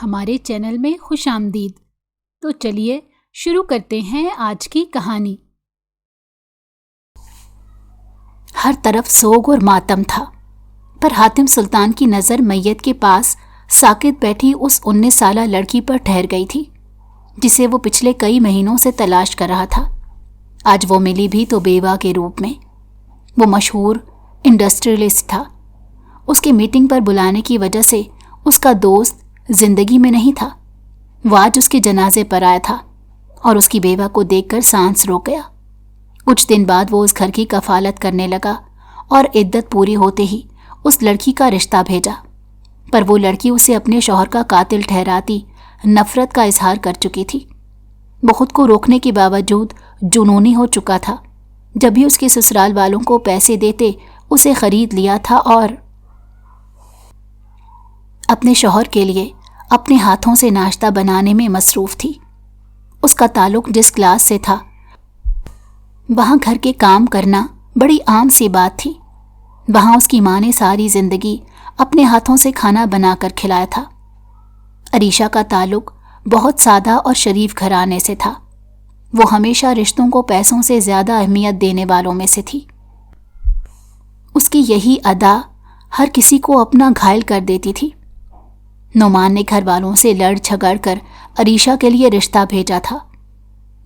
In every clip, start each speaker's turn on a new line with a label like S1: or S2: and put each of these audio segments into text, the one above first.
S1: ہمارے چینل میں خوش آمدید۔ تو چلیے شروع کرتے ہیں آج کی کہانی۔ ہر طرف سوگ اور ماتم تھا، پر حاتم سلطان کی نظر میت کے پاس ساکت بیٹھی اس 19 سالہ لڑکی پر ٹھہر گئی تھی، جسے وہ پچھلے کئی مہینوں سے تلاش کر رہا تھا۔ آج وہ ملی بھی تو بیوہ کے روپ میں۔ وہ مشہور انڈسٹریلسٹ تھا۔ اس کے میٹنگ پر بلانے کی وجہ سے اس کا دوست زندگی میں نہیں تھا۔ وہ آج اس کے جنازے پر آیا تھا اور اس کی بیوہ کو دیکھ کر سانس روک گیا۔ کچھ دن بعد وہ اس گھر کی کفالت کرنے لگا اور عدت پوری ہوتے ہی اس لڑکی کا رشتہ بھیجا، پر وہ لڑکی اسے اپنے شوہر کا قاتل ٹھہراتی نفرت کا اظہار کر چکی تھی۔ وہ خود کو روکنے کے باوجود جنونی ہو چکا تھا۔ جب بھی اس کے سسرال والوں کو پیسے دیتے اسے خرید لیا تھا اور اپنے شوہر کے لیے اپنے ہاتھوں سے ناشتہ بنانے میں مصروف تھی۔ اس کا تعلق جس کلاس سے تھا وہاں گھر کے کام کرنا بڑی عام سی بات تھی۔ وہاں اس کی ماں نے ساری زندگی اپنے ہاتھوں سے کھانا بنا کر کھلایا تھا۔ عریشہ کا تعلق بہت سادہ اور شریف گھرانے سے تھا۔ وہ ہمیشہ رشتوں کو پیسوں سے زیادہ اہمیت دینے والوں میں سے تھی۔ اس کی یہی ادا ہر کسی کو اپنا گھائل کر دیتی تھی۔ نعمان نے گھر والوں سے لڑ جھگڑ کر عریشہ کے لیے رشتہ بھیجا تھا۔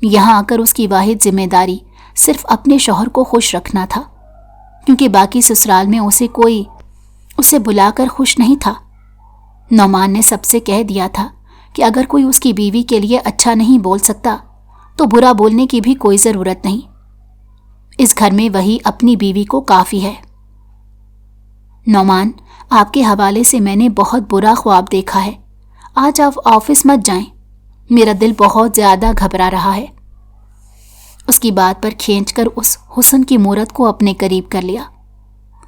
S1: یہاں آ کر اس کی واحد ذمہ داری صرف اپنے شوہر کو خوش رکھنا تھا، کیونکہ باقی سسرال میں کوئی اسے بلا کر خوش نہیں تھا۔ نعمان نے سب سے کہہ دیا تھا کہ اگر کوئی اس کی بیوی کے لیے اچھا نہیں بول سکتا تو برا بولنے کی بھی کوئی ضرورت نہیں۔ اس گھر میں وہی اپنی بیوی کو کافی ہے۔ نعمان، آپ کے حوالے سے میں نے بہت برا خواب دیکھا ہے۔ آج آپ آفس مت جائیں، میرا دل بہت زیادہ گھبرا رہا ہے۔ اس کی بات پر کھینچ کر اس حسن کی مورت کو اپنے قریب کر لیا۔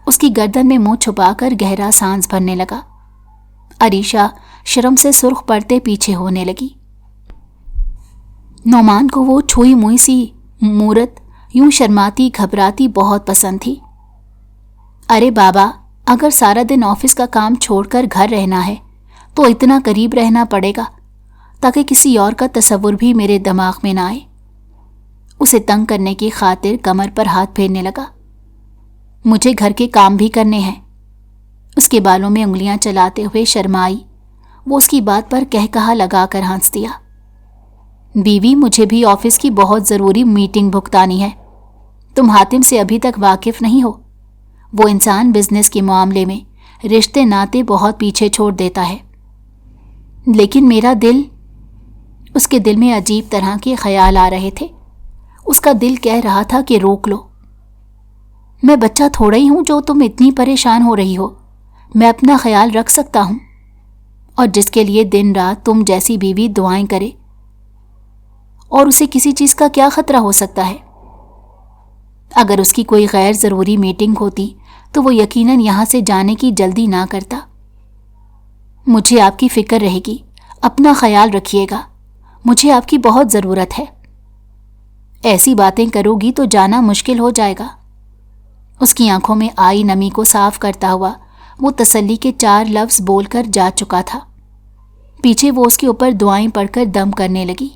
S1: اس کی گردن میں منہ چھپا کر گہرا سانس بھرنے لگا۔ عریشہ شرم سے سرخ پڑتے پیچھے ہونے لگی۔ نعمان کو وہ چھوئی موئی سی مورت یوں شرماتی گھبراتی بہت پسند تھی۔ ارے بابا، اگر سارا دن آفس کا کام چھوڑ کر گھر رہنا ہے تو اتنا قریب رہنا پڑے گا تاکہ کسی اور کا تصور بھی میرے دماغ میں نہ آئے۔ اسے تنگ کرنے کی خاطر کمر پر ہاتھ پھیرنے لگا۔ مجھے گھر کے کام بھی کرنے ہیں۔ اس کے بالوں میں انگلیاں چلاتے ہوئے شرمائی وہ اس کی بات پر کہا لگا کر ہنس دیا۔ بیوی، مجھے بھی آفس کی بہت ضروری میٹنگ بھگتانی ہے۔ تم حاتم سے ابھی تک واقف نہیں ہو۔ وہ انسان بزنس کے معاملے میں رشتے ناتے بہت پیچھے چھوڑ دیتا ہے۔ لیکن میرا دل، اس کے دل میں عجیب طرح کے خیال آ رہے تھے۔ اس کا دل کہہ رہا تھا کہ روک لو۔ میں بچہ تھوڑا ہی ہوں جو تم اتنی پریشان ہو رہی ہو۔ میں اپنا خیال رکھ سکتا ہوں، اور جس کے لیے دن رات تم جیسی بیوی دعائیں کرے، اور اسے کسی چیز کا کیا خطرہ ہو سکتا ہے؟ اگر اس کی کوئی غیر ضروری میٹنگ ہوتی تو وہ یقیناً یہاں سے جانے کی جلدی نہ کرتا۔ مجھے آپ کی فکر رہے گی، اپنا خیال رکھیے گا، مجھے آپ کی بہت ضرورت ہے۔ ایسی باتیں کرو گی تو جانا مشکل ہو جائے گا۔ اس کی آنکھوں میں آئی نمی کو صاف کرتا ہوا وہ تسلی کے 4 لفظ بول کر جا چکا تھا۔ پیچھے وہ اس کے اوپر دعائیں پڑھ کر دم کرنے لگی۔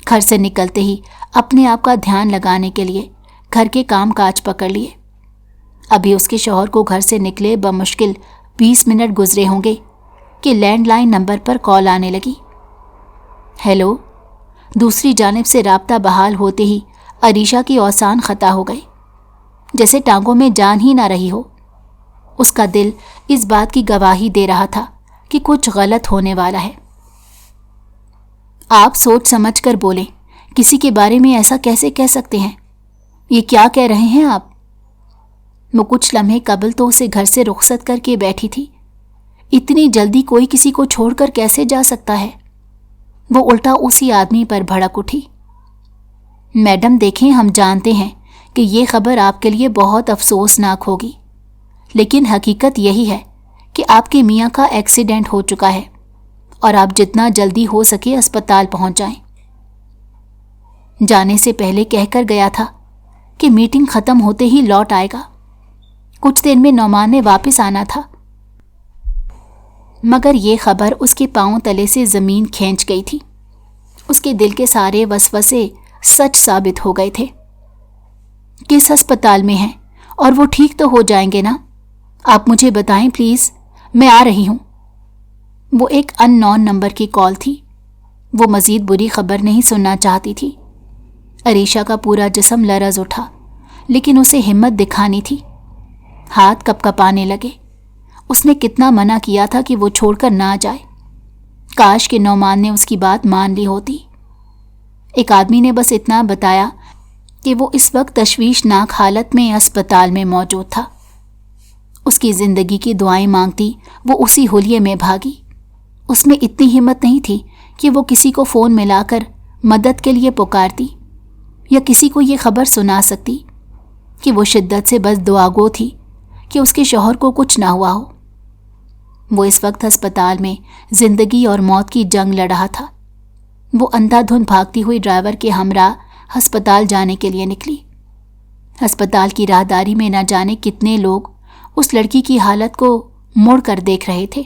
S1: گھر سے نکلتے ہی اپنے آپ کا دھیان لگانے کے لیے گھر کے کام کاج پکڑ لیے۔ ابھی اس کے شوہر کو گھر سے نکلے بمشکل 20 منٹ گزرے ہوں گے کہ لینڈ لائن نمبر پر کال آنے لگی۔ ہیلو۔ دوسری جانب سے رابطہ بحال ہوتے ہی عریشہ کی اوسان خطا ہو گئے، جیسے ٹانگوں میں جان ہی نہ رہی ہو۔ اس کا دل اس بات کی گواہی دے رہا تھا کہ کچھ غلط ہونے والا ہے۔ آپ سوچ سمجھ کر بولیں، کسی کے بارے میں ایسا کیسے کہہ سکتے ہیں؟ یہ کیا کہہ رہے ہیں آپ؟ وہ کچھ لمحے قبل تو اسے گھر سے رخصت کر کے بیٹھی تھی۔ اتنی جلدی کوئی کسی کو چھوڑ کر کیسے جا سکتا ہے؟ وہ الٹا اسی آدمی پر بھڑک اٹھی۔ میڈم دیکھیں، ہم جانتے ہیں کہ یہ خبر آپ کے لیے بہت افسوسناک ہوگی، لیکن حقیقت یہی ہے کہ آپ کے میاں کا ایکسیڈنٹ ہو چکا ہے اور آپ جتنا جلدی ہو سکے اسپتال پہنچ جائیں۔ جانے سے پہلے کہہ کر گیا تھا کہ میٹنگ ختم ہوتے ہی لوٹ آئے گا۔ کچھ دیر میں نعمان نے واپس آنا تھا۔ مگر یہ خبر اس کے پاؤں تلے سے زمین کھینچ گئی تھی۔ اس کے دل کے سارے وسوسے سچ ثابت ہو گئے تھے۔ کس ہسپتال میں ہیں؟ اور وہ ٹھیک تو ہو جائیں گے نا؟ آپ مجھے بتائیں پلیز، میں آ رہی ہوں۔ وہ ایک ان نون نمبر کی کال تھی۔ وہ مزید بری خبر نہیں سننا چاہتی تھی۔ عریشہ کا پورا جسم لرز اٹھا، لیکن اسے ہمت دکھانی تھی۔ ہاتھ کپ کپانے لگے۔ اس نے کتنا منع کیا تھا کہ وہ چھوڑ کر نہ جائے۔ کاش کہ نعمان نے اس کی بات مان لی ہوتی۔ ایک آدمی نے بس اتنا بتایا کہ وہ اس وقت تشویشناک حالت میں اسپتال میں موجود تھا۔ اس کی زندگی کی دعائیں مانگتی وہ اسی حلیے میں بھاگی۔ اس میں اتنی ہمت نہیں تھی کہ وہ کسی کو فون ملا کر مدد کے لیے پکارتی یا کسی کو یہ خبر سنا سکتی کہ وہ شدت سے بس دعا گو تھی کہ اس کے شوہر کو کچھ نہ ہوا ہو۔ وہ اس وقت ہسپتال میں زندگی اور موت کی جنگ لڑ رہا تھا۔ وہ اندھا دھند بھاگتی ہوئی ڈرائیور کے ہمراہ ہسپتال جانے کے لیے نکلی۔ ہسپتال کی راہداری میں نہ جانے کتنے لوگ اس لڑکی کی حالت کو مڑ کر دیکھ رہے تھے،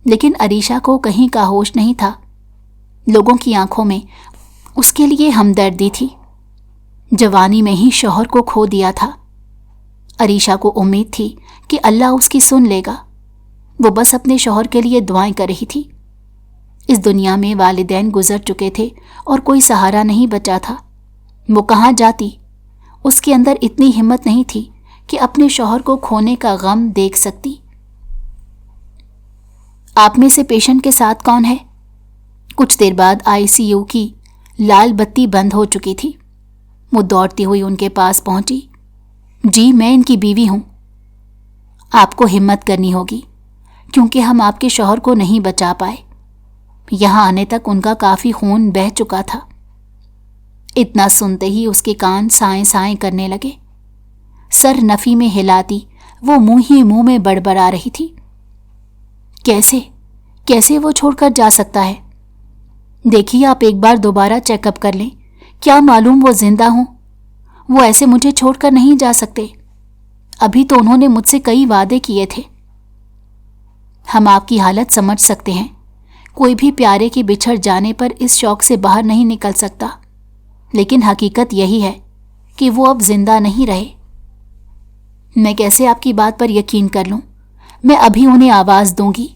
S1: لیکن عریشہ کو کہیں کا ہوش نہیں تھا۔ لوگوں کی آنکھوں میں اس کے لیے ہمدردی تھی۔ جوانی میں ہی شوہر کو کھو دیا تھا۔ عریشہ کو امید تھی کہ اللہ اس کی سن لے گا۔ وہ بس اپنے شوہر کے لیے دعائیں کر رہی تھی۔ اس دنیا میں والدین گزر چکے تھے اور کوئی سہارا نہیں بچا تھا۔ وہ کہاں جاتی؟ اس کے اندر اتنی ہمت نہیں تھی کہ اپنے شوہر کو کھونے کا غم دیکھ سکتی۔ آپ میں سے پیشنٹ کے ساتھ کون ہے؟ کچھ دیر بعد ICU کی لال بتی بند ہو چکی تھی۔ وہ دوڑتی ہوئی ان کے پاس پہنچی۔ جی، میں ان کی بیوی ہوں۔ آپ کو ہمت کرنی ہوگی، کیونکہ ہم آپ کے شوہر کو نہیں بچا پائے۔ یہاں آنے تک ان کا کافی خون بہہ چکا تھا۔ اتنا سنتے ہی اس کے کان سائیں سائیں کرنے لگے۔ سر نفی میں ہلاتی وہ منہ ہی منہ میں بڑبڑا رہی تھی۔ کیسے وہ چھوڑ کر جا سکتا ہے؟ دیکھیے، آپ ایک بار دوبارہ چیک اپ کر لیں، کیا معلوم وہ زندہ ہوں۔ وہ ایسے مجھے چھوڑ کر نہیں جا سکتے۔ ابھی تو انہوں نے مجھ سے کئی وعدے کیے تھے۔ ہم آپ کی حالت سمجھ سکتے ہیں۔ کوئی بھی پیارے کے بچھڑ جانے پر اس شوق سے باہر نہیں نکل سکتا، لیکن حقیقت یہی ہے کہ وہ اب زندہ نہیں رہے۔ میں کیسے آپ کی بات پر یقین کر لوں؟ میں ابھی انہیں آواز دوں گی۔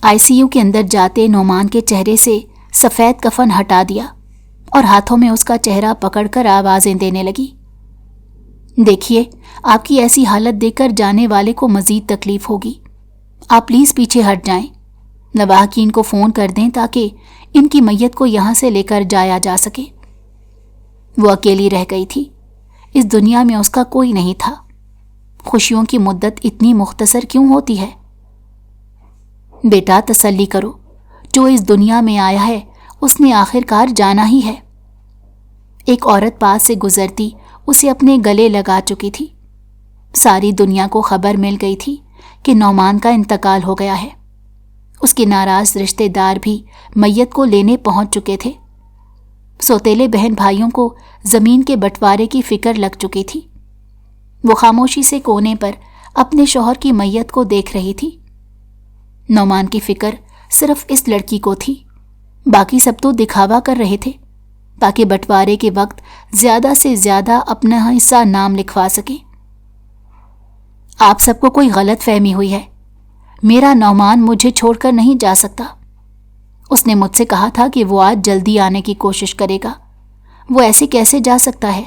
S1: ICU کے اندر جاتے نعمان کے چہرے سے سفید کفن ہٹا دیا اور ہاتھوں میں اس کا چہرہ پکڑ کر آوازیں دینے لگی۔ دیکھیے، آپ کی ایسی حالت دیکھ کر جانے والے کو مزید تکلیف ہوگی۔ آپ پلیز پیچھے ہٹ جائیں۔ لواحقین کو فون کر دیں تاکہ ان کی میت کو یہاں سے لے کر جایا جا سکے۔ وہ اکیلی رہ گئی تھی۔ اس دنیا میں اس کا کوئی نہیں تھا۔ خوشیوں کی مدت اتنی مختصر کیوں ہوتی ہے؟ بیٹا، تسلی کرو، جو اس دنیا میں آیا ہے اس نے آخر کار جانا ہی ہے۔ ایک عورت پاس سے گزرتی اسے اپنے گلے لگا چکی تھی۔ ساری دنیا کو خبر مل گئی تھی کہ نعمان کا انتقال ہو گیا ہے۔ اس کے ناراض رشتہ دار بھی میت کو لینے پہنچ چکے تھے۔ سوتیلے بہن بھائیوں کو زمین کے بٹوارے کی فکر لگ چکی تھی۔ وہ خاموشی سے کونے پر اپنے شوہر کی میت کو دیکھ رہی تھی۔ نعمان کی فکر صرف اس لڑکی کو تھی، باقی سب تو دکھاوا کر رہے تھے تاکہ بٹوارے کے وقت زیادہ سے زیادہ اپنا حصہ نام لکھوا سکیں۔ آپ سب کو کوئی غلط فہمی ہوئی ہے۔ میرا نعمان مجھے چھوڑ کر نہیں جا سکتا۔ اس نے مجھ سے کہا تھا کہ وہ آج جلدی آنے کی کوشش کرے گا۔ وہ ایسے کیسے جا سکتا ہے؟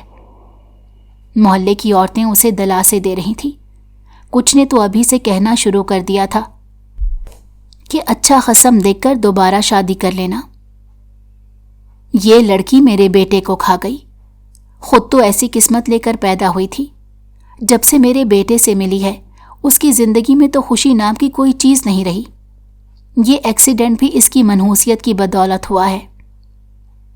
S1: محلے کی عورتیں اسے دلاسے دے رہی تھیں۔ کچھ نے تو ابھی سے کہنا شروع کر دیا تھا کہ اچھا قسم دیکھ کر دوبارہ شادی کر لینا۔ یہ لڑکی میرے بیٹے کو کھا گئی۔ خود تو ایسی قسمت لے کر پیدا ہوئی تھی۔ جب سے میرے بیٹے سے ملی ہے اس کی زندگی میں تو خوشی نام کی کوئی چیز نہیں رہی۔ یہ ایکسیڈنٹ بھی اس کی منحوسیت کی بدولت ہوا ہے۔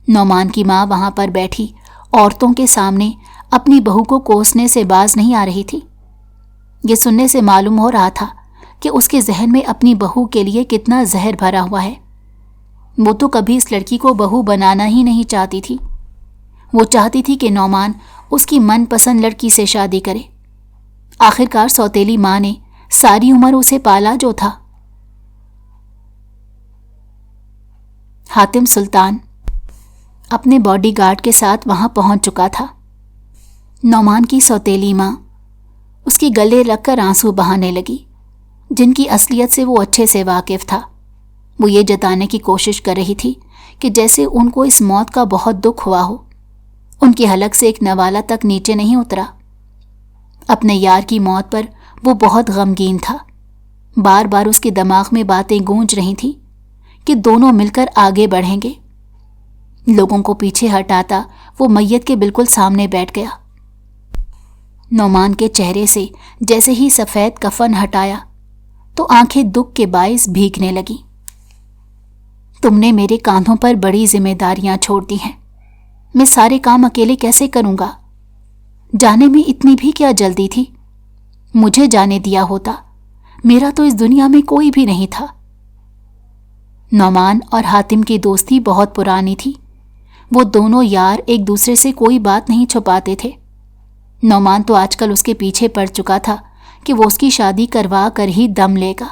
S1: نعمان کی ماں وہاں پر بیٹھی عورتوں کے سامنے اپنی بہو کو کوسنے سے باز نہیں آ رہی تھی۔ یہ سننے سے معلوم ہو رہا تھا کہ اس کے ذہن میں اپنی بہو کے لیے کتنا زہر بھرا ہوا ہے۔ وہ تو کبھی اس لڑکی کو بہو بنانا ہی نہیں چاہتی تھی۔ وہ چاہتی تھی کہ نعمان اس کی من پسند لڑکی سے شادی کرے۔ آخرکار سوتیلی ماں نے सारी उम्र उसे पाला जो था। हातिम सुल्तान अपने बॉडीगार्ड के साथ वहां पहुंच चुका था। नौमान की सौतेली माँ उसके गले लगकर आंसू बहाने लगी, जिनकी असलियत से वो अच्छे से वाकिफ था। वो ये जताने की कोशिश कर रही थी कि जैसे उनको इस मौत का बहुत दुख हुआ हो। उनकी हलक से एक नवाला तक नीचे नहीं उतरा। अपने यार की मौत पर वो बहुत गमगीन था। बार बार उसके दिमाग में बातें गूंज रही थीं कि दोनों मिलकर आगे बढ़ेंगे। लोगों को पीछे हटाता वो मैयत के बिल्कुल सामने बैठ गया। नौमान के चेहरे से जैसे ही सफ़ेद कफन हटाया तो आंखें दुख के बाइस भीगने लगी। तुमने मेरे कांधों पर बड़ी जिम्मेदारियां छोड़ दी हैं। मैं सारे काम अकेले कैसे करूंगा? जाने में इतनी भी क्या जल्दी थी? मुझे जाने दिया होता, मेरा तो इस दुनिया में कोई भी नहीं था। नौमान और हातिम की दोस्ती बहुत पुरानी थी। वो दोनों यार एक दूसरे से कोई बात नहीं छुपाते थे। नौमान तो आजकल उसके पीछे पड़ चुका था कि वो उसकी शादी करवा कर ही दम लेगा।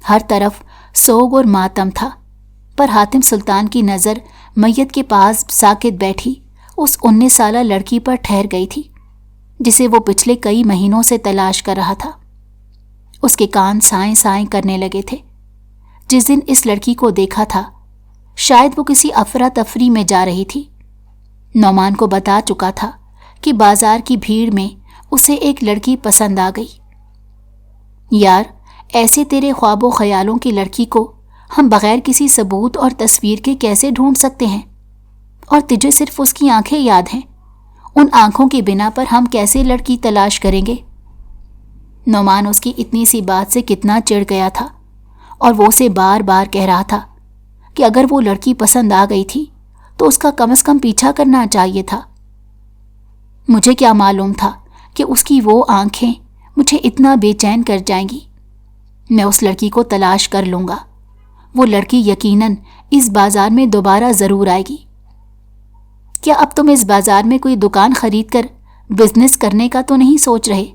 S1: हर तरफ सोग और मातम था, पर हातिम सुल्तान की नज़र मैयत के पास साकित बैठी उस 19 साला लड़की पर ठहर गई थी, जिसे वो पिछले कई महीनों से तलाश कर रहा था। उसके कान साएं साएं करने लगे थे। जिस दिन इस लड़की को देखा था, शायद वो किसी अफरा तफरी में जा रही थी। नौमान को बता चुका था कि बाजार की भीड़ में उसे एक लड़की पसंद आ गई। यार, ऐसे तेरे ख्वाबों ख्यालों की लड़की को हम बगैर किसी सबूत और तस्वीर के कैसे ढूंढ सकते हैं? और तुझे सिर्फ उसकी आंखें याद हैं। उन आंखों के बिना पर हम कैसे लड़की तलाश करेंगे? नौमान उसकी इतनी सी बात से कितना चिढ़ गया था, और वो उसे बार बार कह रहा था कि अगर वो लड़की पसंद आ गई थी तो उसका कम से कम पीछा करना चाहिए था। मुझे क्या मालूम था कि उसकी वो आंखें मुझे इतना बेचैन कर जाएंगी। मैं उस लड़की को तलाश कर लूंगा। वो लड़की यकीनन इस बाजार में दोबारा जरूर आएगी। क्या अब तुम इस बाजार में कोई दुकान खरीद कर बिजनेस करने का तो नहीं सोच रहे?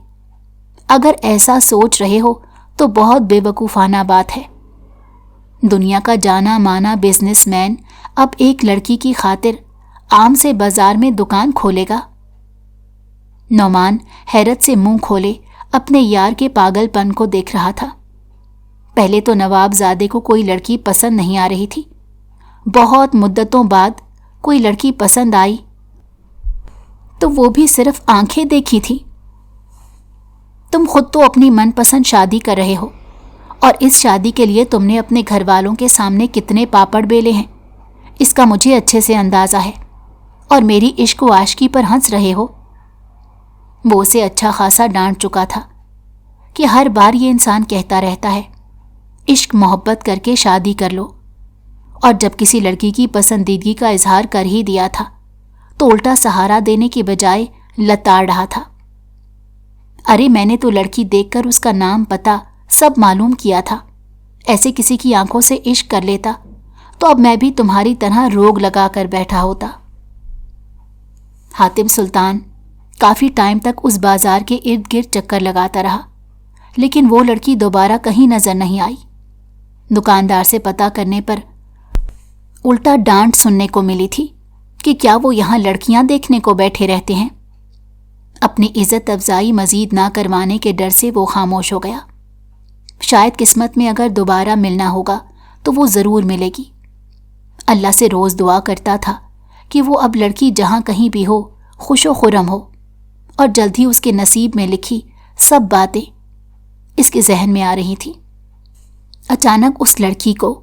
S1: अगर ऐसा सोच रहे हो तो बहुत बेवकूफ़ाना बात है। दुनिया का जाना माना बिजनेसमैन अब एक लड़की की खातिर आम से बाजार में दुकान खोलेगा? नौमान हैरत से मुंह खोले अपने यार के पागलपन को देख रहा था। पहले तो नवाबजादे को कोई लड़की पसंद नहीं आ रही थी। बहुत मुद्दतों बाद कोई लड़की पसंद आई तो वो भी सिर्फ आंखें देखी थी। तुम खुद तो अपनी मनपसंद शादी कर रहे हो, और इस शादी के लिए तुमने अपने घर वालों के सामने कितने पापड़ बेले हैं, इसका मुझे अच्छे से अंदाज़ा है। और मेरी इश्क व आशिकी पर हंस रहे हो। वो उसे अच्छा खासा डांट चुका था कि हर बार ये इंसान कहता रहता है इश्क मोहब्बत करके शादी कर लो, और जब किसी लड़की की पसंदीदगी का इजहार कर ही दिया था तो उल्टा सहारा देने की बजाय लताड़ रहा था। अरे मैंने तो लड़की देखकर उसका नाम पता सब मालूम किया था। ऐसे किसी की आंखों से इश्क कर लेता तो अब मैं भी तुम्हारी तरह रोग लगा कर बैठा होता। हातिम सुल्तान काफ़ी टाइम तक उस बाजार के इर्द गिर्द चक्कर लगाता रहा, लेकिन वो लड़की दोबारा कहीं नजर नहीं आई। दुकानदार से पता करने पर उल्टा डांट सुनने को मिली थी कि क्या वो यहाँ लड़कियां देखने को बैठे रहते हैं। अपनी इज्जत अफजाई मजीद ना करवाने के डर से वो खामोश हो गया। शायद किस्मत में अगर दोबारा मिलना होगा तो वो ज़रूर मिलेगी। अल्लाह से रोज़ दुआ करता था कि वो अब लड़की जहाँ कहीं भी हो खुशो खुरम हो, और जल्द ही उसके नसीब में लिखी सब बातें इसके जहन में आ रही थी। अचानक उस लड़की को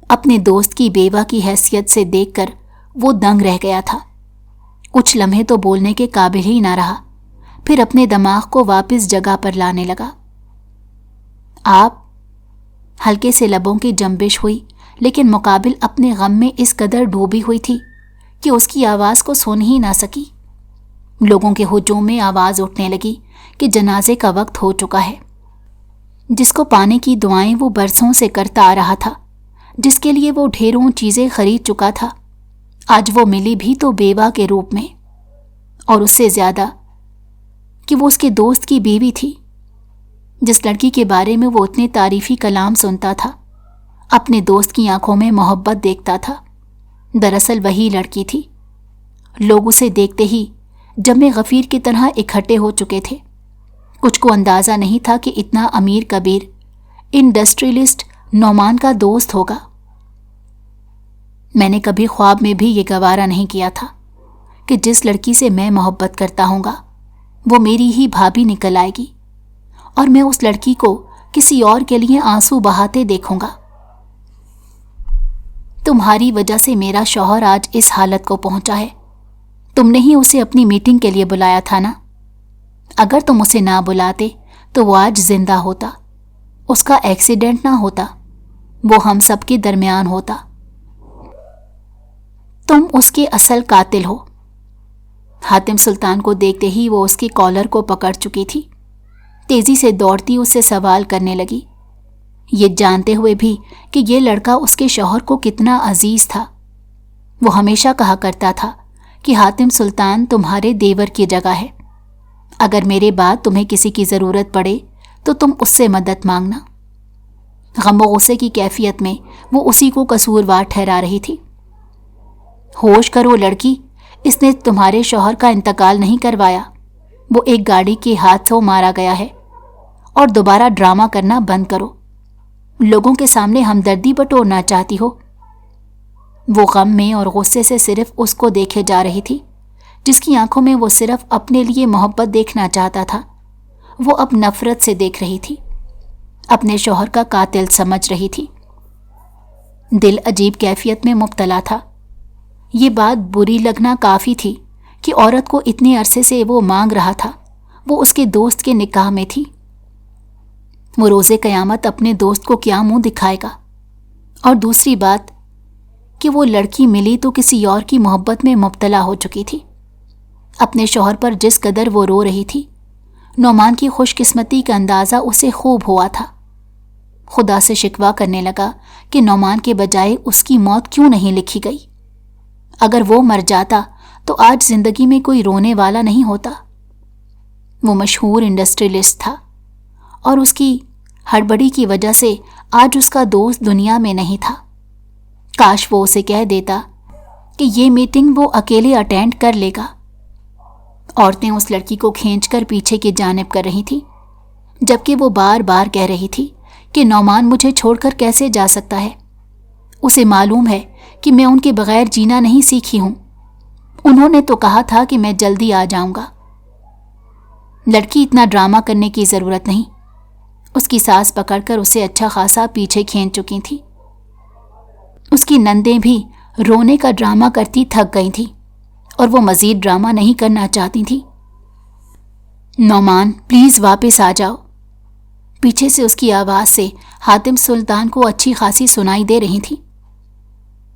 S1: अपने दोस्त की बेवा की हैसियत से देखकर वो दंग रह गया था। कुछ लम्हे तो बोलने के काबिल ही ना रहा, फिर अपने दिमाग को वापस जगह पर लाने लगा। आप? हल्के से लबों की जंबिश हुई, लेकिन मुकाबिल अपने गम में इस कदर डूबी हुई थी कि उसकी आवाज़ को सुन ही ना सकी। लोगों के हुजूम में आवाज़ उठने लगी कि जनाजे का वक्त हो चुका है। जिसको पाने की दुआएं वो बरसों से करता आ रहा था, जिसके लिए वो ढेरों चीज़ें खरीद चुका था, आज वो मिली भी तो बेवा के रूप में, और उससे ज़्यादा कि वो उसके दोस्त की बीवी थी। जिस लड़की के बारे में वो इतने तारीफी कलाम सुनता था, अपने दोस्त की आंखों में मोहब्बत देखता था, दरअसल वही लड़की थी। लोग उसे देखते ही जमे गफीर की तरह इकट्ठे हो चुके थे। कुछ को अंदाज़ा नहीं था कि इतना अमीर कबीर इंडस्ट्रियलिस्ट नौमान का दोस्त होगा। मैंने कभी ख्वाब में भी ये गवारा नहीं किया था कि जिस लड़की से मैं मोहब्बत करता हूँगा वो मेरी ही भाभी निकल आएगी और मैं उस लड़की को किसी और के लिए आंसू बहाते देखूंगा। तुम्हारी वजह से मेरा शौहर आज इस हालत को पहुंचा है। तुमने ही उसे अपनी मीटिंग के लिए बुलाया था ना? अगर तुम उसे ना बुलाते तो वो आज जिंदा होता, उसका एक्सीडेंट ना होता, वो हम सब के दरमियान होता। तुम उसके असल कातिल हो। हातिम सुल्तान को देखते ही वो उसके कॉलर को पकड़ चुकी थी। तेजी से दौड़ती उससे सवाल करने लगी, ये जानते हुए भी कि ये लड़का उसके शौहर को कितना अजीज था। वो हमेशा कहा करता था कि हातिम सुल्तान तुम्हारे देवर की जगह है, अगर मेरे बाद तुम्हें किसी की ज़रूरत पड़े तो तुम उससे मदद मांगना। गम व गुस्से की कैफियत में वो उसी को कसूरवार ठहरा रही थी। होश करो लड़की, इसने तुम्हारे शौहर का इंतकाल नहीं करवाया, वो एक गाड़ी के हादसों मारा गया है। और दोबारा ड्रामा करना बंद करो। लोगों के सामने हमदर्दी बटोरना चाहती हो। वो गम में और गुस्से से सिर्फ उसको देखे जा रही थी, जिसकी आंखों में वो सिर्फ अपने लिए मोहब्बत देखना चाहता था। वो अब नफरत से देख रही थी, अपने शौहर का कातिल समझ रही थी। दिल अजीब कैफियत में मुब्तला था। ये बात बुरी लगना काफ़ी थी कि औरत को इतने अरसे से वो मांग रहा था, वो उसके दोस्त के निकाह में थी। वो रोज़े क़यामत अपने दोस्त को क्या मुंह दिखाएगा। और दूसरी बात कि वो लड़की मिली तो किसी और की मोहब्बत में मुब्तला हो चुकी थी। अपने शौहर पर जिस कदर वो रो रही थी, नौमान की खुशकिस्मती का अंदाज़ा उसे खूब हुआ था। खुदा से शिकवा करने लगा कि नौमान के बजाय उसकी मौत क्यों नहीं लिखी गई। अगर वो मर जाता तो आज जिंदगी में कोई रोने वाला नहीं होता। वो मशहूर इंडस्ट्रियलिस्ट था और उसकी हड़बड़ी की वजह से आज उसका दोस्त दुनिया में नहीं था। काश वो उसे कह देता कि ये मीटिंग वो अकेले अटेंड कर लेगा। औरतें उस लड़की को खींचकर पीछे की जानिब कर रही थी, जबकि वो बार बार कह रही थी कि नौमान मुझे छोड़कर कैसे जा सकता है। उसे मालूम है कि मैं उनके बगैर जीना नहीं सीखी हूं। उन्होंने तो कहा था कि मैं जल्दी आ जाऊंगा। लड़की इतना ड्रामा करने की ज़रूरत नहीं। उसकी सांस पकड़कर उसे अच्छा खासा पीछे खींच चुकी थी। उसकी नंदें भी रोने का ड्रामा करती थक गई थी और वो मज़ीद ड्रामा नहीं करना चाहती थी। नौमान प्लीज़ वापस आ जाओ। पीछे से उसकी आवाज़ से हातिम सुल्तान को अच्छी खासी सुनाई दे रही थी।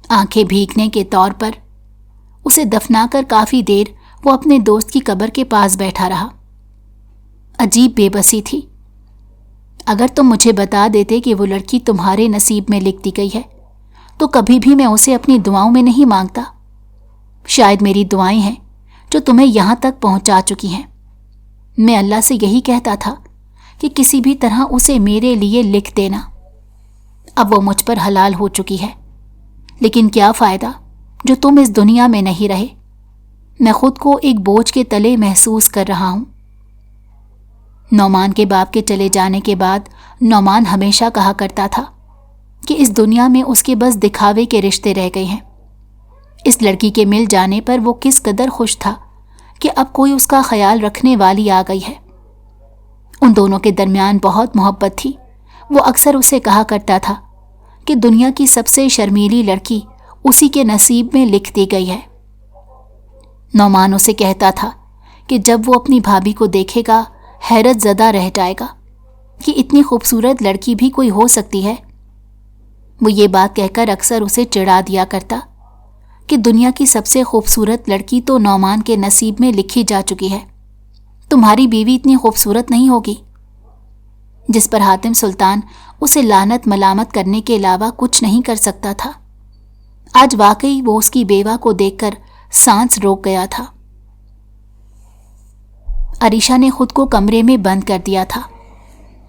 S1: आंखें भीगने के तौर पर उसे दफनाकर काफ़ी देर वो अपने दोस्त की कब्र के पास बैठा रहा। अजीब बेबसी थी। अगर तुम मुझे बता देते कि वो लड़की तुम्हारे नसीब में लिख दी गई है तो कभी भी मैं उसे अपनी दुआओं में नहीं मांगता। शायद मेरी दुआएं हैं जो तुम्हें यहाँ तक पहुँचा चुकी हैं। मैं अल्लाह से यही कहता था कि किसी भी तरह उसे मेरे लिए लिख देना। अब वो मुझ पर हलाल हो चुकी है, लेकिन क्या फ़ायदा जो तुम इस दुनिया में नहीं रहे। मैं खुद को एक बोझ के तले महसूस कर रहा हूँ। नौमान के बाप के चले जाने के बाद नौमान हमेशा कहा करता था कि इस दुनिया में उसके बस दिखावे के रिश्ते रह गए हैं। इस लड़की के मिल जाने पर वो किस कदर खुश था कि अब कोई उसका ख्याल रखने वाली आ गई है। उन दोनों के दरमियान बहुत मोहब्बत थी। वो अक्सर उसे कहा करता था कि दुनिया की सबसे शर्मीली लड़की उसी के नसीब में लिख दी गई है। नौमान उसे कहता था कि जब वो अपनी भाभी को देखेगा हैरत ज़दा रह जाएगा कि इतनी खूबसूरत लड़की भी कोई हो सकती है। वो ये बात कहकर अक्सर उसे चिढ़ा दिया करता कि दुनिया की सबसे खूबसूरत लड़की तो नौमान के नसीब में लिखी जा चुकी है, तुम्हारी बीवी इतनी खूबसूरत नहीं होगी। जिस पर हातिम सुल्तान उसे लानत मलामत करने के अलावा कुछ नहीं कर सकता था। आज वाकई वो उसकी बेवा को देखकर सांस रोक गया था। अरीशा ने खुद को कमरे में बंद कर दिया था।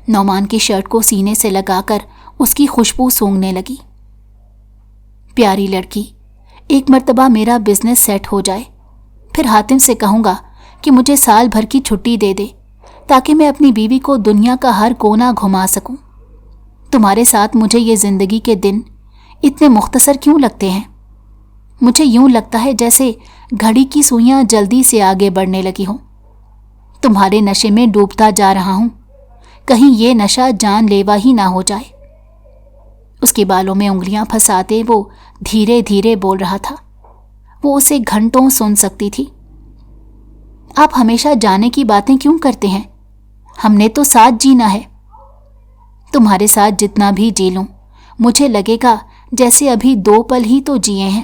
S1: نعمان کی شرٹ کو سینے سے لگا کر اس کی خوشبو سونگھنے لگی۔ پیاری لڑکی، ایک مرتبہ میرا بزنس سیٹ ہو جائے، پھر حاتم سے کہوں گا کہ مجھے سال بھر کی چھٹی دے دے تاکہ میں اپنی بیوی کو دنیا کا ہر کونا گھما سکوں۔ تمہارے ساتھ مجھے یہ زندگی کے دن اتنے مختصر کیوں لگتے ہیں؟ مجھے یوں لگتا ہے جیسے گھڑی کی سوئیاں جلدی سے آگے بڑھنے لگی ہوں۔ تمہارے نشے میں ڈوبتا جا رہا ہوں، کہیں یہ نشہ جان لیوا ہی نہ ہو جائے۔ اس کے بالوں میں انگلیاں پھنساتے وہ دھیرے دھیرے بول رہا تھا۔ وہ اسے گھنٹوں سن سکتی تھی۔ آپ ہمیشہ جانے کی باتیں کیوں کرتے ہیں؟ ہم نے تو ساتھ جینا ہے۔ تمہارے ساتھ جتنا بھی جی لوں مجھے لگے گا جیسے ابھی 2 پل ہی تو جیے ہیں۔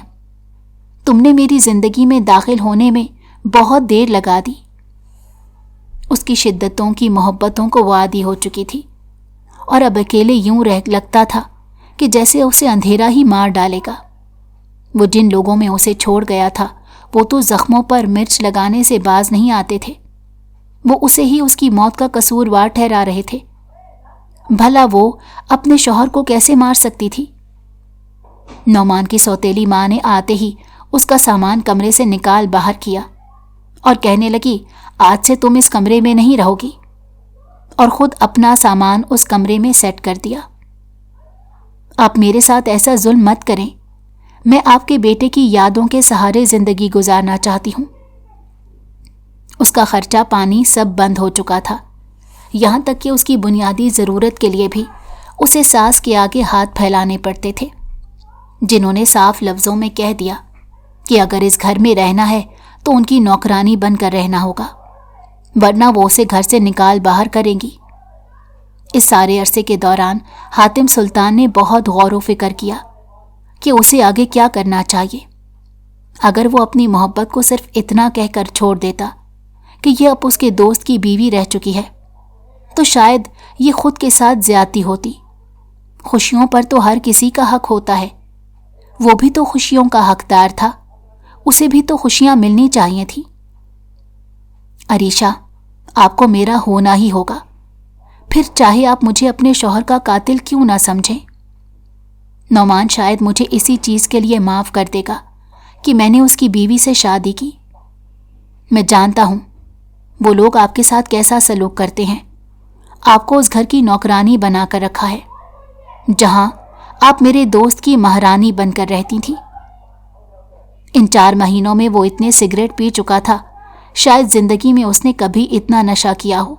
S1: تم نے میری زندگی میں داخل ہونے میں بہت دیر لگا دی۔ اس کی شدتوں کی محبتوں کو وہ عادی ہو چکی تھی، اور اب اکیلے یوں لگتا تھا کہ جیسے اسے اندھیرا ہی مار ڈالے گا۔ وہ جن لوگوں میں اسے چھوڑ گیا تھا وہ تو زخموں پر مرچ لگانے سے باز نہیں آتے تھے، وہ اسے ہی اس کی موت کا قصوروار ٹھہرا رہے تھے۔ بھلا وہ اپنے شوہر کو کیسے مار سکتی تھی؟ نعمان کی سوتیلی ماں نے آتے ہی اس کا سامان کمرے سے نکال باہر کیا اور کہنے لگی، آج سے تم اس کمرے میں نہیں رہو گی، اور خود اپنا سامان اس کمرے میں سیٹ کر دیا۔ آپ میرے ساتھ ایسا ظلم مت کریں، میں آپ کے بیٹے کی یادوں کے سہارے زندگی گزارنا چاہتی ہوں۔ اس کا خرچہ پانی سب بند ہو چکا تھا، یہاں تک کہ اس کی بنیادی ضرورت کے لیے بھی اسے ساس کے آگے ہاتھ پھیلانے پڑتے تھے، جنہوں نے صاف لفظوں میں کہہ دیا کہ اگر اس گھر میں رہنا ہے تو ان کی نوکرانی بن کر رہنا ہوگا، ورنہ وہ اسے گھر سے نکال باہر کریں گی۔ اس سارے عرصے کے دوران حاتم سلطان نے بہت غور و فکر کیا کہ اسے آگے کیا کرنا چاہیے۔ اگر وہ اپنی محبت کو صرف اتنا کہہ کر چھوڑ دیتا کہ یہ اب اس کے دوست کی بیوی رہ چکی ہے، تو شاید یہ خود کے ساتھ زیادتی ہوتی۔ خوشیوں پر تو ہر کسی کا حق ہوتا ہے، وہ بھی تو خوشیوں کا حقدار تھا، اسے بھی تو خوشیاں ملنی چاہیے تھی۔ عریشہ، آپ کو میرا ہونا ہی ہوگا، پھر چاہے آپ مجھے اپنے شوہر کا قاتل کیوں نہ سمجھیں۔ نعمان شاید مجھے اسی چیز کے لیے معاف کر دے گا کہ میں نے اس کی بیوی سے شادی کی۔ میں جانتا ہوں وہ لوگ آپ کے ساتھ کیسا سلوک کرتے ہیں۔ آپ کو اس گھر کی نوکرانی بنا کر رکھا ہے، جہاں آپ میرے دوست کی مہرانی بن کر رہتی تھیں۔ ان 4 مہینوں میں وہ اتنے سگریٹ پی چکا تھا، شاید زندگی میں اس نے کبھی اتنا نشہ کیا ہو۔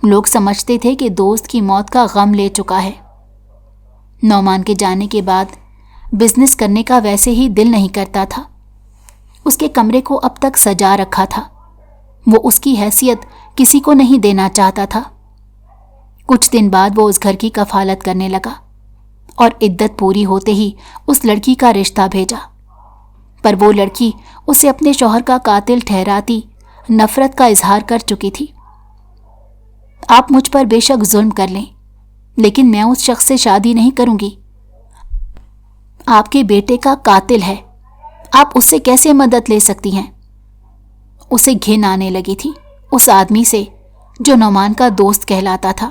S1: لوگ سمجھتے تھے کہ دوست کی موت کا غم لے چکا ہے۔ نعمان کے جانے کے بعد بزنس کرنے کا ویسے ہی دل نہیں کرتا تھا۔ اس کے کمرے کو اب تک سجا رکھا تھا، وہ اس کی حیثیت کسی کو نہیں دینا چاہتا تھا۔ کچھ دن بعد وہ اس گھر کی کفالت کرنے لگا، اور عدت پوری ہوتے ہی اس لڑکی کا رشتہ بھیجا، پر وہ لڑکی اسے اپنے شوہر کا قاتل ٹھہراتی نفرت کا اظہار کر چکی تھی۔ آپ مجھ پر بے شک ظلم کر لیں، لیکن میں اس شخص سے شادی نہیں کروں گی۔ آپ کے بیٹے کا قاتل ہے، آپ اس سے کیسے مدد لے سکتی ہیں؟ اسے گھن آنے لگی تھی اس آدمی سے جو نعمان کا دوست کہلاتا تھا۔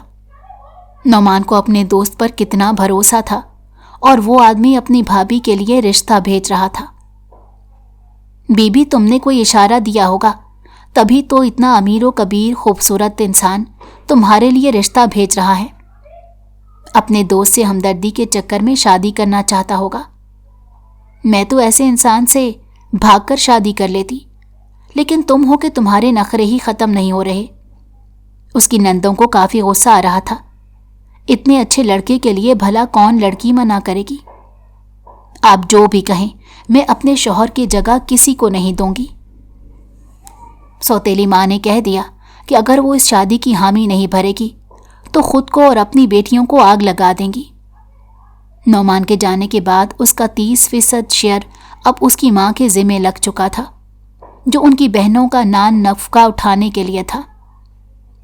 S1: نعمان کو اپنے دوست پر کتنا بھروسہ تھا، اور وہ آدمی اپنی بھابھی کے لیے رشتہ بھیج رہا تھا۔ بی بی، تم نے کوئی اشارہ دیا ہوگا، تبھی تو اتنا امیر و کبیر خوبصورت انسان تمہارے لیے رشتہ بھیج رہا ہے۔ اپنے دوست سے ہمدردی کے چکر میں شادی کرنا چاہتا ہوگا۔ میں تو ایسے انسان سے بھاگ کر شادی کر لیتی، لیکن تم ہو کہ تمہارے نخرے ہی ختم نہیں ہو رہے۔ اس کی نندوں کو کافی غصہ آ رہا تھا، اتنے اچھے لڑکے کے لیے بھلا کون لڑکی منع کرے گی؟ آپ جو بھی کہیں، میں اپنے شوہر کی جگہ کسی کو نہیں دوں گی۔ سوتیلی ماں نے کہہ دیا کہ اگر وہ اس شادی کی حامی نہیں بھرے گی تو خود کو اور اپنی بیٹیوں کو آگ لگا دیں گی۔ نعمان کے جانے کے بعد اس کا 30% شیئر اب اس کی ماں کے ذمہ لگ چکا تھا، جو ان کی بہنوں کا نان نفقہ اٹھانے کے لیے تھا۔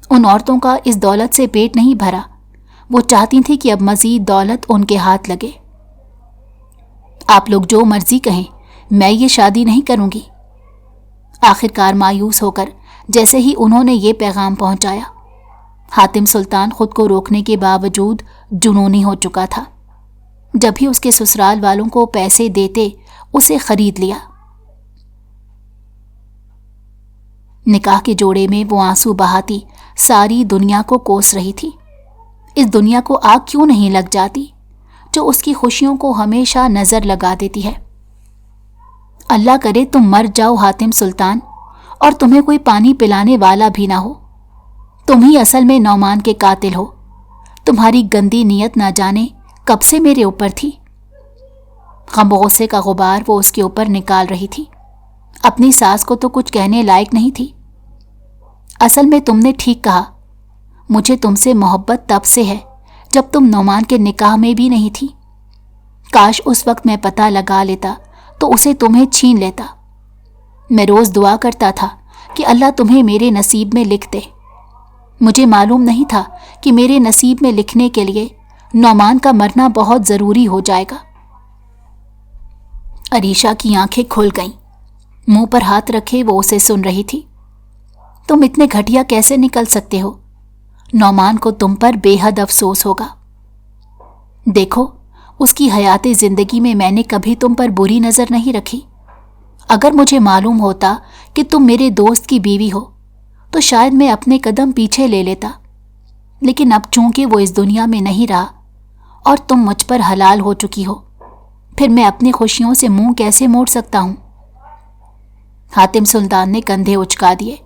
S1: ان عورتوں کا اس دولت سے پیٹ نہیں بھرا، وہ چاہتی تھی کہ اب مزید دولت ان کے ہاتھ لگے۔ آپ لوگ جو مرضی کہیں، میں یہ شادی نہیں کروں گی۔ آخر کار مایوس ہو کر جیسے ہی انہوں نے یہ پیغام پہنچایا، हातिम सुल्तान खुद को रोकने के बावजूद जुनूनी हो चुका था। जब भी उसके ससुराल वालों को पैसे देते उसे खरीद लिया। निकाह के जोड़े में वो आंसू बहाती सारी दुनिया को कोस रही थी। इस दुनिया को आग क्यों नहीं लग जाती जो उसकी खुशियों को हमेशा नजर लगा देती है। अल्लाह करे तुम मर जाओ हातिम सुल्तान, और तुम्हें कोई पानी पिलाने वाला भी ना हो। तुम ही असल में नौमान के कातिल हो। तुम्हारी गंदी नीयत ना जाने कब से मेरे ऊपर थी। गम गुस्से का गुबार वो उसके ऊपर निकाल रही थी। अपनी सास को तो कुछ कहने लायक नहीं थी। असल में तुमने ठीक कहा, मुझे तुमसे मोहब्बत तब से है जब तुम नौमान के निकाह में भी नहीं थी। काश उस वक्त मैं पता लगा लेता तो उसे तुम्हें छीन लेता। मैं रोज दुआ करता था कि अल्लाह तुम्हें मेरे नसीब में लिख दे। मुझे मालूम नहीं था कि मेरे नसीब में लिखने के लिए नौमान का मरना बहुत जरूरी हो जाएगा। अरीशा की आंखें खुल गईं। मुंह पर हाथ रखे वो उसे सुन रही थी। तुम इतने घटिया कैसे निकल सकते हो? नौमान को तुम पर बेहद अफसोस होगा। देखो, उसकी हयाते जिंदगी में मैंने कभी तुम पर बुरी नजर नहीं रखी। अगर मुझे मालूम होता कि तुम मेरे दोस्त की बीवी हो तो शायद मैं अपने कदम पीछे ले लेता, लेकिन अब चूंकि वो इस दुनिया में नहीं रहा और तुम मुझ पर हलाल हो चुकी हो, फिर मैं अपनी खुशियों से मुंह कैसे मोड़ सकता हूं? हातिम सुल्तान ने कंधे उचका दिए।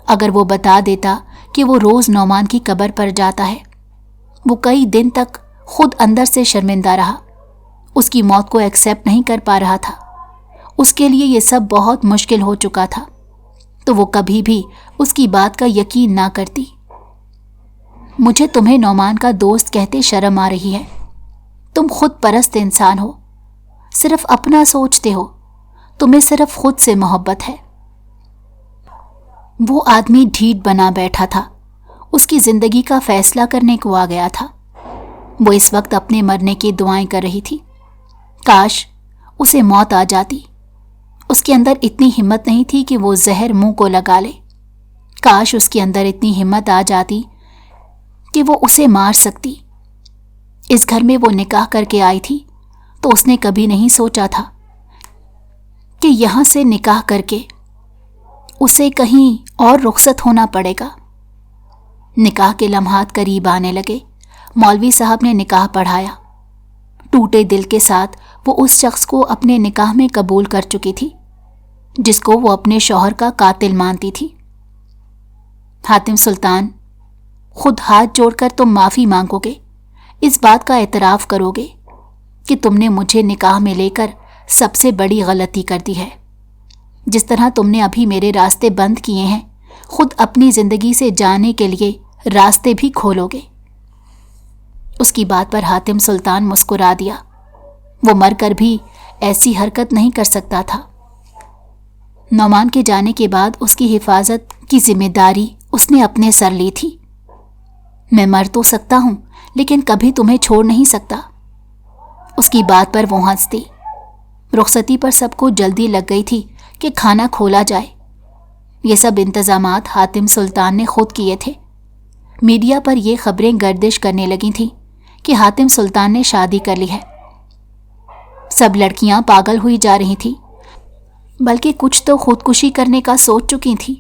S1: अगर वो बता देता कि वो रोज नौमान की कब्र पर जाता है। वो कई दिन तक खुद अंदर से शर्मिंदा रहा। उसकी मौत को एक्सेप्ट नहीं कर पा रहा था। उसके लिए ये सब बहुत मुश्किल हो चुका था, तो वो कभी भी उसकी बात का यकीन ना करती। मुझे तुम्हें नौमान का दोस्त कहते शर्म आ रही है। तुम खुद परस्त इंसान हो, सिर्फ अपना सोचते हो। तुम्हें सिर्फ खुद से मोहब्बत है। वो आदमी ढीठ बना बैठा था। उसकी जिंदगी का फैसला करने को आ गया था। वो इस वक्त अपने मरने की दुआएं कर रही थी। काश उसे मौत आ जाती। उसके अंदर इतनी हिम्मत नहीं थी कि वो जहर मुंह को लगा ले। काश उसके अंदर इतनी हिम्मत आ जाती कि वो उसे मार सकती। इस घर में वो निकाह करके आई थी तो उसने कभी नहीं सोचा था कि यहां से निकाह करके उसे कहीं और रुखसत होना पड़ेगा। निकाह के लम्हात करीब आने लगे। मौलवी साहब ने निकाह पढ़ाया। टूटे दिल के साथ वो उस शख्स को अपने निकाह में कबूल कर चुकी थी जिसको वो अपने शौहर का कातिल मानती थी। हातिम सुल्तान, खुद हाथ जोड़कर तुम माफी मांगोगे, इस बात का एतराफ करोगे कि तुमने मुझे निकाह में लेकर सबसे बड़ी गलती कर दी है। जिस तरह तुमने अभी मेरे रास्ते बंद किए हैं, खुद अपनी जिंदगी से जाने के लिए रास्ते भी खोलोगे। उसकी बात पर हातिम सुल्तान मुस्कुरा दिया। वो मरकर भी ऐसी हरकत नहीं कर सकता था। नौमान के जाने के बाद उसकी हिफाजत की जिम्मेदारी उसने अपने सर ली थी। मैं मर तो सकता हूं, लेकिन कभी तुम्हें छोड़ नहीं सकता। उसकी बात पर वो हंसती। रुखसती पर सबको जल्दी लग गई थी कि खाना खोला जाए। ये सब इंतजामात हातिम सुल्तान ने खुद किए थे। मीडिया पर ये खबरें गर्दिश करने लगी थीं कि हातिम सुल्तान ने शादी कर ली है। सब लड़कियां पागल हुई जा रही थीं, बल्कि कुछ तो खुदकुशी करने का सोच चुकी थीं।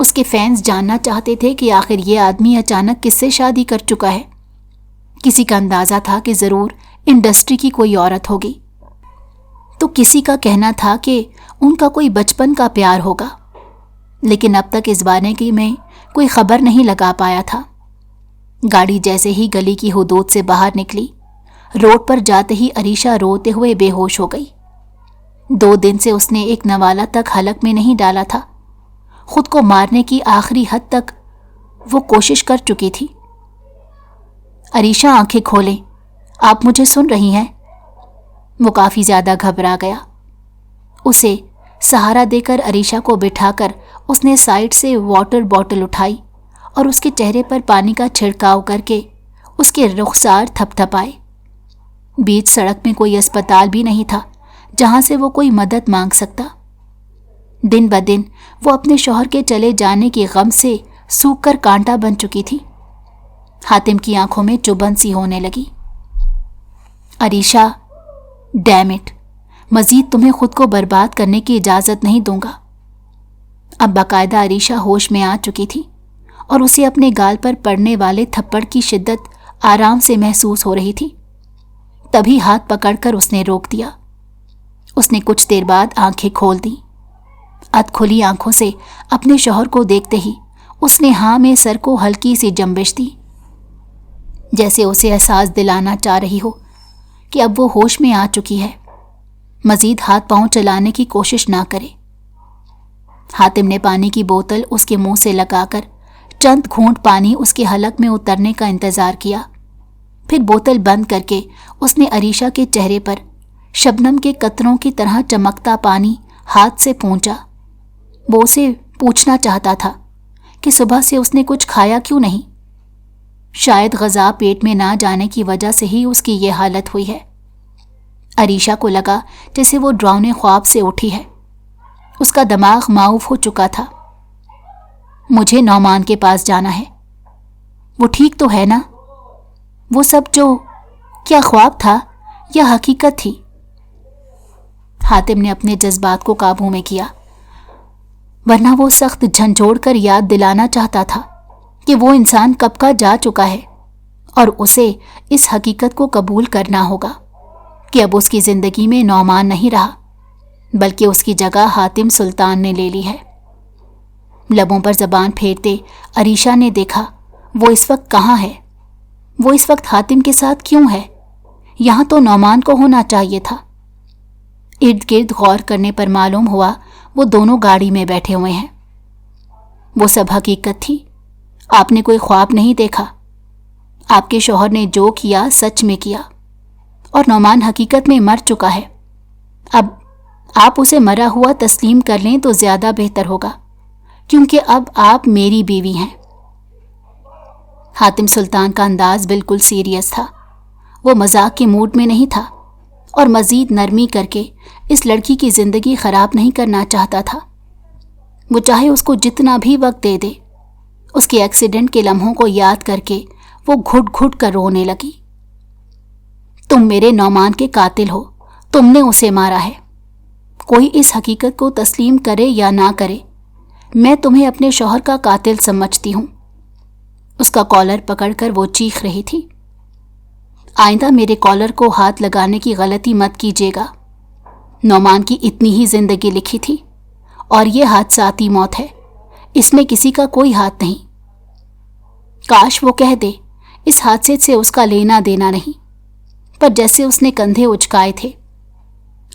S1: उसके फैंस जानना चाहते थे कि आखिर ये आदमी अचानक किससे शादी कर चुका है। किसी का अंदाजा था कि जरूर इंडस्ट्री की कोई औरत होगी, तो किसी का कहना था कि उनका कोई बचपन का प्यार होगा, लेकिन अब तक इस बारे की में कोई खबर नहीं लगा पाया था। गाड़ी जैसे ही गली की हुदूद से बाहर निकली, रोड पर जाते ही अरीशा रोते हुए बेहोश हो गई। 2 दिन से उसने एक नवाला तक हलक में नहीं डाला था। खुद को मारने की आखिरी हद तक वो कोशिश कर चुकी थी। अरीशा, आंखें खोलें, आप मुझे सुन रही हैं? वो काफी ज्यादा घबरा गया। उसे सहारा देकर अरीशा को बिठाकर उसने साइड से वाटर बॉटल उठाई और उसके चेहरे पर पानी का छिड़काव करके उसके रुखसार थपथपाए। बीच सड़क में कोई अस्पताल भी नहीं था जहां से वो कोई मदद मांग सकता। दिन ब दिन वो अपने शौहर के चले जाने के गम से सूख कर कांटा बन चुकी थी। हातिम की आंखों में चुभन सी होने लगी। अरीशा, डैम इट, मजीद तुम्हें खुद को बर्बाद करने की इजाजत नहीं दूंगा। अब बाकायदा अरीशा होश में आ चुकी थी और उसे अपने गाल पर पड़ने वाले थप्पड़ की शिद्दत आराम से महसूस हो रही थी। तभी हाथ पकड़कर उसने रोक दिया। उसने कुछ देर बाद आंखें खोल दी। अधखुली आंखों से अपने शौहर को देखते ही उसने हाँ में सर को हल्की सी जंबिश दी, जैसे उसे एहसास दिलाना चाह रही हो कि अब वो होश में आ चुकी है, मजीद हाथ पांव चलाने की कोशिश ना करे। हातिम ने पानी की बोतल उसके मुंह से लगाकर चंद घूंट पानी उसके हलक में उतरने का इंतजार किया। फिर बोतल बंद करके उसने अरीशा के चेहरे पर शबनम के कतरों की तरह चमकता पानी हाथ से पोंछा। वो उसे पूछना चाहता था कि सुबह से उसने कुछ खाया क्यों नहीं। शायद ग़ज़ा पेट में ना जाने की वजह से ही उसकी ये हालत हुई है। अरीशा को लगा जैसे वो डरावने ख्वाब से उठी है। उसका दिमाग माऊफ हो चुका था। मुझे नौमान के पास जाना है। वो ठीक तो है ना? वो सब जो क्या ख्वाब था या हकीकत थी? हातिम ने अपने जज्बात को काबू में किया, वरना वो सख्त झंझोड़ कर याद दिलाना चाहता था कि वो इंसान कब का जा चुका है और उसे इस हकीकत को कबूल करना होगा कि अब उसकी ज़िंदगी में नौमान नहीं रहा, बल्कि उसकी जगह हातिम सुल्तान ने ले ली है। लबों पर ज़बान फेरते अरीशा ने देखा वो इस वक्त कहाँ है। वो इस वक्त हातिम के साथ क्यों है? यहाँ तो नौमान को होना चाहिए था। इर्द गिर्द गौर करने पर मालूम हुआ वो दोनों गाड़ी में बैठे हुए हैं। वो सब हकीकत थी। आपने कोई ख्वाब नहीं देखा। आपके शौहर ने जो किया सच में किया और नौमान हकीकत में मर चुका है। अब आप उसे मरा हुआ तस्लीम कर लें तो ज़्यादा बेहतर होगा, क्योंकि अब आप मेरी बीवी हैं। हातिम सुल्तान का अंदाज बिल्कुल सीरियस था। वो मजाक के मूड में नहीं था और मज़ीद नरमी करके इस लड़की की ज़िंदगी ख़राब नहीं करना चाहता था। वो चाहे उसको जितना भी वक्त दे दे। उसके एक्सीडेंट के लम्हों को याद करके वो घुट घुट कर रोने लगी। तुम मेरे नौमान के कातिल हो, तुमने उसे मारा है। कोई इस हकीकत को तस्लीम करे या ना करे, मैं तुम्हें अपने शौहर का कातिल समझती हूँ। उसका कॉलर पकड़कर वो चीख रही थी। आइंदा मेरे कॉलर को हाथ लगाने की गलती मत कीजिएगा। नौमान की इतनी ही जिंदगी लिखी थी और ये हादसाती मौत है, इसमें किसी का कोई हाथ नहीं। काश वो कह दे इस हादसे से उसका लेना देना नहीं, पर जैसे उसने कंधे उचकाए थे।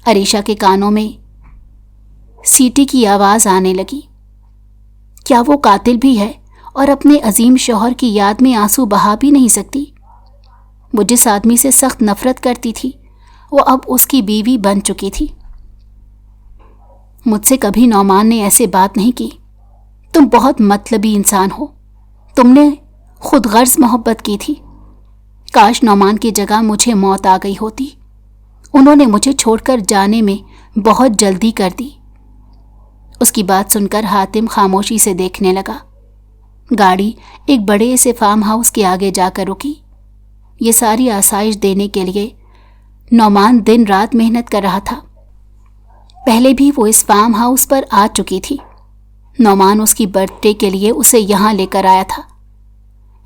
S1: अरीशा के कानों में सीटी की आवाज़ आने लगी। क्या वो कातिल भी है और अपने अजीम शौहर की याद में आंसू बहा भी नहीं सकती? वो जिस आदमी से सख्त नफरत करती थी वो अब उसकी बीवी बन चुकी थी। मुझसे कभी नौमान ने ऐसे बात नहीं की। तुम बहुत मतलबी इंसान हो। तुमने खुद गर्ज मोहब्बत की थी। काश नौमान की जगह मुझे मौत आ गई होती। उन्होंने मुझे छोड़कर जाने में बहुत जल्दी कर दी। उसकी बात सुनकर हातिम खामोशी से देखने लगा। गाड़ी एक बड़े से फार्म हाउस के आगे जाकर रुकी। ये सारी आसाइश देने के लिए नौमान दिन रात मेहनत कर रहा था। पहले भी वो इस फार्म हाउस पर आ चुकी थी। नौमान उसकी बर्थडे के लिए उसे यहाँ लेकर आया था।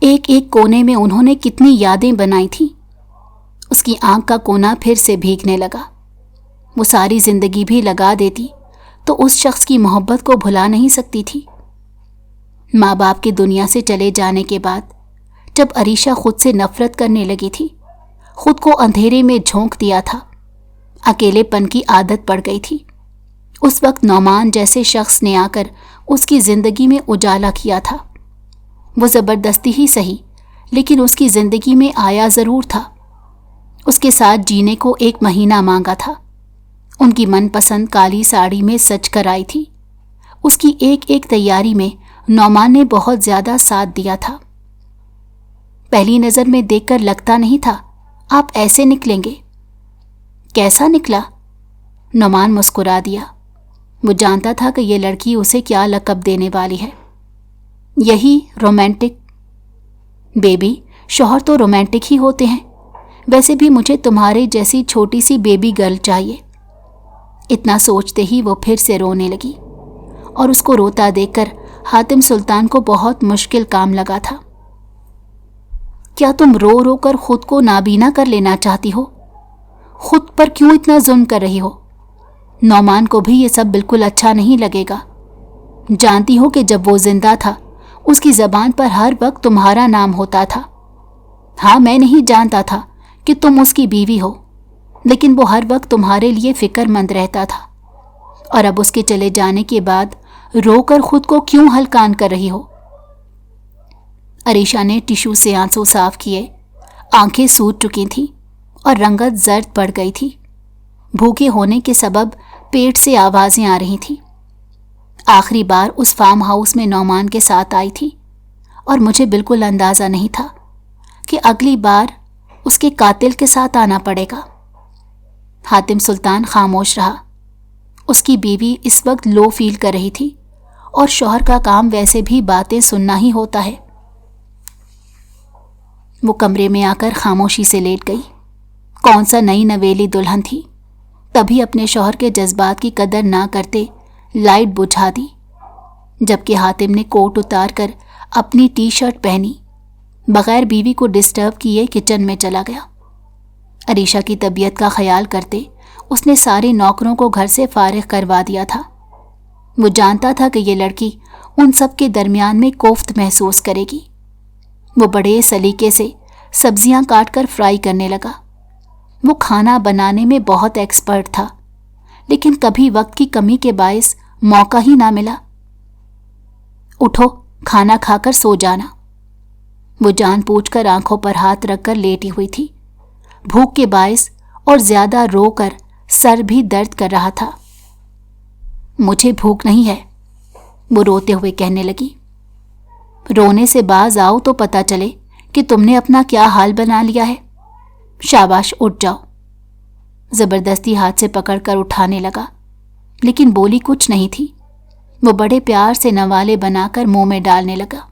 S1: एक एक कोने में उन्होंने कितनी यादें बनाई थी। उसकी आंख का कोना फिर से भीगने लगा। वो सारी जिंदगी भी लगा देती तो उस शख्स की मोहब्बत को भुला नहीं सकती थी। माँ बाप की दुनिया से चले जाने के बाद जब अरीशा खुद से नफरत करने लगी थी, खुद को अंधेरे में झोंक दिया था, अकेलेपन की आदत पड़ गई थी, उस वक्त नौमान जैसे शख्स ने आकर उसकी ज़िंदगी में उजाला किया था। वो ज़बरदस्ती ही सही, लेकिन उसकी ज़िंदगी में आया ज़रूर था। उसके साथ जीने को 1 महीना मांगा था। उनकी मनपसंद काली साड़ी में सज कर आई थी। उसकी एक एक तैयारी में नौमान ने बहुत ज़्यादा साथ दिया था। पहली नज़र में देखकर लगता नहीं था आप ऐसे निकलेंगे। कैसा निकला? नौमान मुस्कुरा दिया। वो जानता था कि ये लड़की उसे क्या लक़ब देने वाली है। यही रोमांटिक। बेबी, शौहर तो रोमांटिक ही होते हैं। वैसे भी मुझे तुम्हारे जैसी छोटी सी बेबी गर्ल चाहिए। इतना सोचते ही वो फिर से रोने लगी और उसको रोता देखकर हातिम सुल्तान को बहुत मुश्किल काम लगा था। क्या तुम रो रो कर खुद को नाबीना कर लेना चाहती हो? खुद पर क्यों इतना जुल्म कर रही हो? नौमान को भी ये सब बिल्कुल अच्छा नहीं लगेगा। जानती हो कि जब वो जिंदा था उसकी जबान पर हर वक्त तुम्हारा नाम होता था। हाँ, मैं नहीं जानता था कि तुम उसकी बीवी हो, लेकिन वो हर वक्त तुम्हारे लिए फिक्रमंद रहता था। और अब उसके चले जाने के बाद रोकर खुद को क्यों हलकान कर रही हो? अरीशा ने टिश्यू से आंसू साफ किए। आंखें सूज चुकी थीं और रंगत जर्द पड़ गई थी। भूखे होने के सबब पेट से आवाजें आ रही थीं। आखिरी बार उस फार्म हाउस में नौमान के साथ आई थी और मुझे बिल्कुल अंदाजा नहीं था कि अगली बार उसके कातिल के साथ आना पड़ेगा। हातिम सुल्तान खामोश रहा। उसकी बीवी इस वक्त लो फील कर रही थी और शौहर का काम वैसे भी बातें सुनना ही होता है। वो कमरे में आकर खामोशी से लेट गई। कौन सा नई नवेली दुल्हन थी, तभी अपने शौहर के जज्बात की कदर ना करते लाइट बुझा दी। जबकि हातिम ने कोट उतार कर अपनी टी शर्ट पहनी, बगैर बीवी को डिस्टर्ब किए किचन में चला गया। अरीशा की तबीयत का ख्याल करते उसने सारे नौकरों को घर से फारिग करवा दिया था। वो जानता था कि ये लड़की उन सब के दरमियान में कोफ्त महसूस करेगी। वो बड़े सलीके से सब्जियां काटकर फ्राई करने लगा। वो खाना बनाने में बहुत एक्सपर्ट था, लेकिन कभी वक्त की कमी के बायस मौका ही ना मिला। उठो, खाना खाकर सो जाना। वो जानबूझकर आंखों पर हाथ रखकर लेटी हुई थी। भूख के बायस और ज्यादा रोकर सर भी दर्द कर रहा था। मुझे भूख नहीं है, वो रोते हुए कहने लगी। रोने से बाज आओ तो पता चले कि तुमने अपना क्या हाल बना लिया है। शाबाश, उठ जाओ। जबरदस्ती हाथ से पकड़कर उठाने लगा, लेकिन बोली कुछ नहीं थी। वो बड़े प्यार से नवाले बनाकर मुंह में डालने लगा।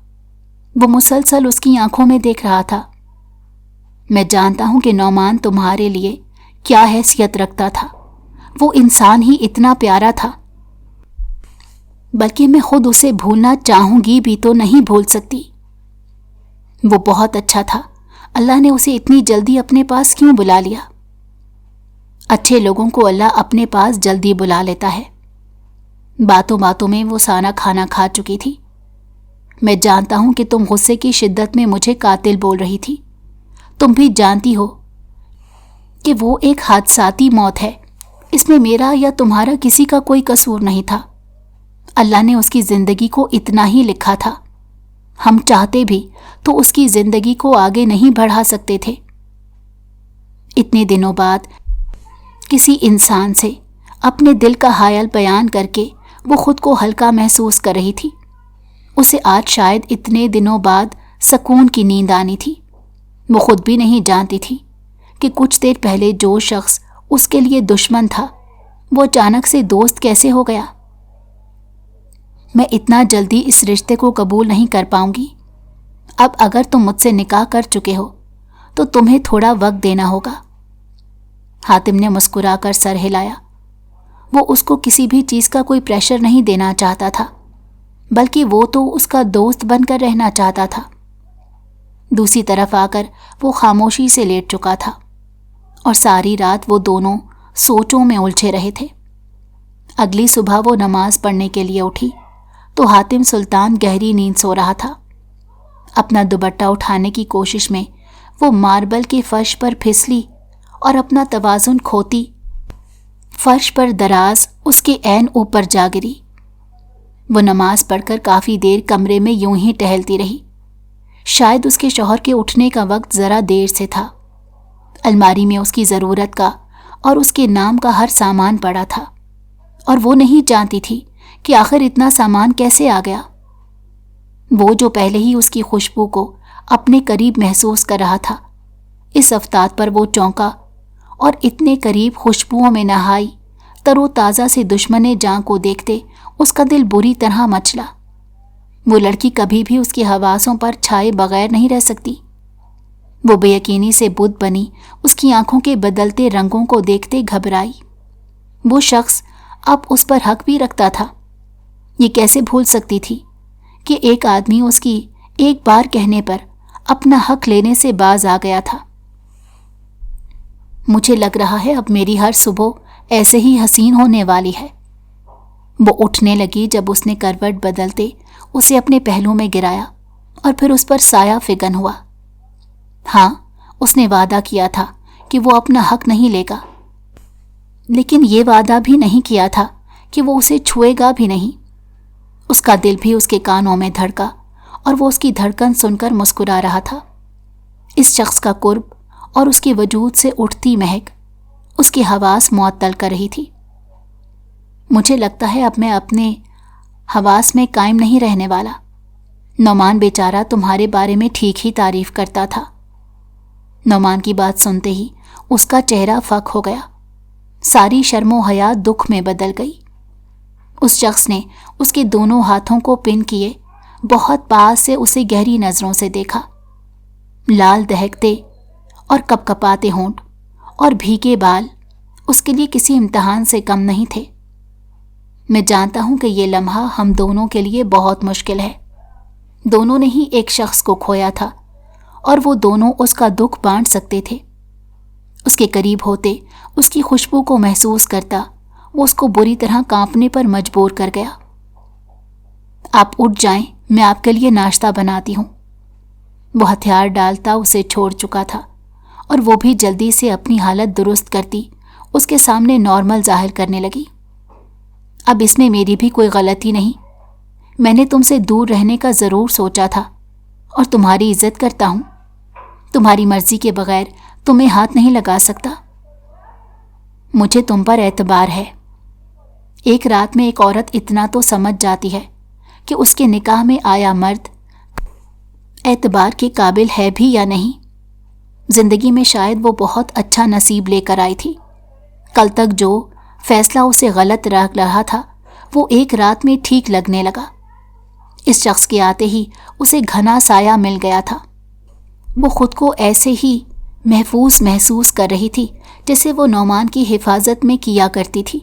S1: वो मुसलसल उसकी आंखों में देख रहा था। मैं जानता हूं कि नौमान तुम्हारे लिए क्या हैसियत रखता था। वो इंसान ही इतना प्यारा था, बल्कि मैं खुद उसे भूलना चाहूंगी भी तो नहीं भूल सकती। वो बहुत अच्छा था। अल्लाह ने उसे इतनी जल्दी अपने पास क्यों बुला लिया? अच्छे लोगों को अल्लाह अपने पास जल्दी बुला लेता है। बातों बातों में वो सारा खाना खा चुकी थी। मैं जानता हूं कि तुम गुस्से की शिद्दत में मुझे कातिल बोल रही थी। तुम भी जानती हो कि वो एक हादसाती मौत है। इसमें मेरा या तुम्हारा किसी का कोई कसूर नहीं था। अल्लाह ने उसकी जिंदगी को इतना ही लिखा था। हम चाहते भी तो उसकी जिंदगी को आगे नहीं बढ़ा सकते थे। इतने दिनों बाद किसी इंसान से अपने दिल का हायल बयान करके वो खुद को हल्का महसूस कर रही थी। उसे आज शायद इतने दिनों बाद सुकून की नींद आनी थी। वो खुद भी नहीं जानती थी कि कुछ देर पहले जो शख्स उसके लिए दुश्मन था वो अचानक से दोस्त कैसे हो गया। मैं इतना जल्दी इस रिश्ते को कबूल नहीं कर पाऊंगी। अब अगर तुम मुझसे निकाह कर चुके हो तो तुम्हें थोड़ा वक्त देना होगा। हातिम ने मुस्कुराकर सर हिलाया। वो उसको किसी भी चीज का कोई प्रेशर नहीं देना चाहता था, बल्कि वो तो उसका दोस्त बनकर रहना चाहता था। दूसरी तरफ आकर वो खामोशी से लेट चुका था और सारी रात वो दोनों सोचों में उलझे रहे थे। अगली सुबह वो नमाज पढ़ने के लिए उठी तो हातिम सुल्तान गहरी नींद सो रहा था। अपना दुपट्टा उठाने की कोशिश में वो मार्बल के फर्श पर फिसली और अपना तवाजुन खोती फर्श पर दराज उसके ऐन ऊपर जा गिरी। वो नमाज पढ़कर काफ़ी देर कमरे में यूं ही टहलती रही। शायद उसके शौहर के उठने का वक्त ज़रा देर से था। अलमारी में उसकी ज़रूरत का और उसके नाम का हर सामान पड़ा था और वो नहीं जानती थी कि आखिर इतना सामान कैसे आ गया। वो जो पहले ही उसकी खुशबू को अपने करीब महसूस कर रहा था, इस अफ्ताब पर वो चौंका और इतने करीब खुशबुओं में नहाई तरोताज़ा से दुश्मने जान को देखते उसका दिल बुरी तरह मचला। وہ لڑکی کبھی بھی اس کی حواسوں پر چھائے بغیر نہیں رہ سکتی۔ وہ بے یقینی سے بت بنی اس کی آنکھوں کے بدلتے رنگوں کو دیکھتے گھبرائی۔ وہ شخص اب اس پر حق بھی رکھتا تھا۔ یہ کیسے بھول سکتی تھی کہ ایک آدمی اس کی ایک بار کہنے پر اپنا حق لینے سے باز آ گیا تھا۔ مجھے لگ رہا ہے اب میری ہر صبح ایسے ہی حسین ہونے والی ہے۔ وہ اٹھنے لگی جب اس نے کروٹ بدلتے اسے اپنے پہلو میں گرایا اور پھر اس پر سایہ فگن ہوا۔ ہاں، اس نے وعدہ کیا تھا کہ وہ اپنا حق نہیں لے گا، لیکن یہ وعدہ بھی نہیں کیا تھا کہ وہ اسے چھوئے گا بھی نہیں۔ اس کا دل بھی اس کے کانوں میں دھڑکا اور وہ اس کی دھڑکن سن کر مسکرا رہا تھا۔ اس شخص کا قرب اور اس کے وجود سے اٹھتی مہک اس کی حواس معطل کر رہی تھی۔ مجھے لگتا ہے اب میں اپنے حواس میں قائم نہیں رہنے والا۔ نعمان بیچارہ تمہارے بارے میں ٹھیک ہی تعریف کرتا تھا۔ نعمان کی بات سنتے ہی اس کا چہرہ فک ہو گیا۔ ساری شرم و حیا دکھ میں بدل گئی۔ اس شخص نے اس کے دونوں ہاتھوں کو پن کیے بہت پاس سے اسے گہری نظروں سے دیکھا۔ لال دہکتے اور کپکپاتے ہونٹ اور بھیگے بال اس کے لیے کسی امتحان سے کم نہیں تھے۔ میں جانتا ہوں کہ یہ لمحہ ہم دونوں کے لیے بہت مشکل ہے۔ دونوں نے ہی ایک شخص کو کھویا تھا اور وہ دونوں اس کا دکھ بانٹ سکتے تھے۔ اس کے قریب ہوتے، اس کی خوشبو کو محسوس کرتا، وہ اس کو بری طرح کانپنے پر مجبور کر گیا۔ آپ اٹھ جائیں، میں آپ کے لیے ناشتہ بناتی ہوں۔ وہ ہتھیار ڈالتا اسے چھوڑ چکا تھا اور وہ بھی جلدی سے اپنی حالت درست کرتی اس کے سامنے نارمل ظاہر کرنے لگی۔ اب اس میں میری بھی کوئی غلطی نہیں۔ میں نے تم سے دور رہنے کا ضرور سوچا تھا اور تمہاری عزت کرتا ہوں۔ تمہاری مرضی کے بغیر تمہیں ہاتھ نہیں لگا سکتا۔ مجھے تم پر اعتبار ہے۔ ایک رات میں ایک عورت اتنا تو سمجھ جاتی ہے کہ اس کے نکاح میں آیا مرد اعتبار کے قابل ہے بھی یا نہیں۔ زندگی میں شاید وہ بہت اچھا نصیب لے کر آئی تھی۔ کل تک جو فیصلہ اسے غلط لگ رہا تھا وہ ایک رات میں ٹھیک لگنے لگا۔ اس شخص کے آتے ہی اسے گھنا سایہ مل گیا تھا۔ وہ خود کو ایسے ہی محفوظ محسوس کر رہی تھی جیسے وہ نعمان کی حفاظت میں کیا کرتی تھی۔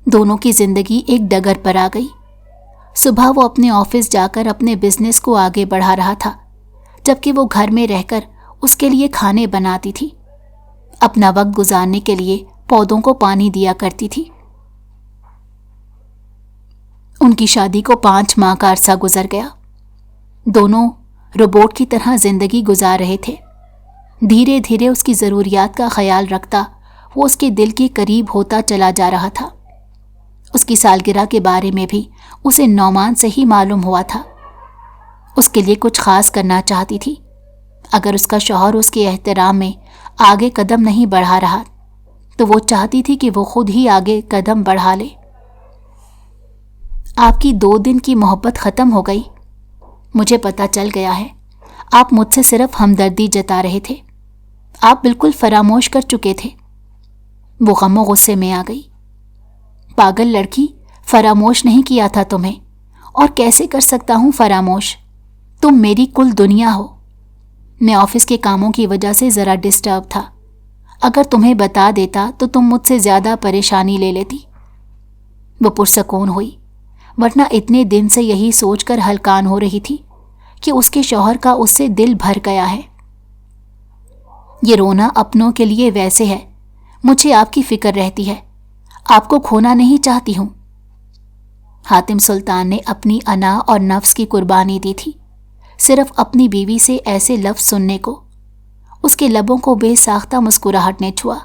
S1: دونوں کی زندگی ایک ڈگر پر آ گئی۔ صبح وہ اپنے آفس جا کر اپنے بزنس کو آگے بڑھا رہا تھا، جبکہ وہ گھر میں رہ کر اس کے لیے کھانے بناتی تھی۔ اپنا وقت گزارنے کے لیے پودوں کو پانی دیا کرتی تھی۔ ان کی شادی کو 5 ماہ کا عرصہ گزر گیا۔ دونوں روبوٹ کی طرح زندگی گزار رہے تھے۔ دھیرے دھیرے اس کی ضروریات کا خیال رکھتا وہ اس کے دل کے قریب ہوتا چلا جا رہا تھا۔ اس کی سالگرہ کے بارے میں بھی اسے نعمان سے ہی معلوم ہوا تھا۔ اس کے لیے کچھ خاص کرنا چاہتی تھی۔ اگر اس کا شوہر اس کے احترام میں آگے قدم نہیں بڑھا رہا تو وہ چاہتی تھی کہ وہ خود ہی آگے قدم بڑھا لے۔ آپ کی 2 دن کی محبت ختم ہو گئی۔ مجھے پتہ چل گیا ہے۔ آپ مجھ سے صرف ہمدردی جتا رہے تھے۔ آپ بالکل فراموش کر چکے تھے۔ وہ غم و غصے میں آ گئی۔ پاگل لڑکی، فراموش نہیں کیا تھا تمہیں، اور کیسے کر سکتا ہوں فراموش؟ تم میری کل دنیا ہو۔ میں آفس کے کاموں کی وجہ سے ذرا ڈسٹرب تھا۔ اگر تمہیں بتا دیتا تو تم مجھ سے زیادہ پریشانی لے لیتی۔ وہ پرسکون ہوئی، ورنہ اتنے دن سے یہی سوچ کر ہلکان ہو رہی تھی کہ اس کے شوہر کا اس سے دل بھر گیا ہے۔ یہ رونا اپنوں کے لیے ویسے ہے، مجھے آپ کی فکر رہتی ہے، آپ کو کھونا نہیں چاہتی ہوں۔ حاتم سلطان نے اپنی انا اور نفس کی قربانی دی تھی، صرف اپنی بیوی سے ایسے لفظ سننے کو۔ اس کے لبوں کو بے ساختہ مسکراہٹ نے چھوا۔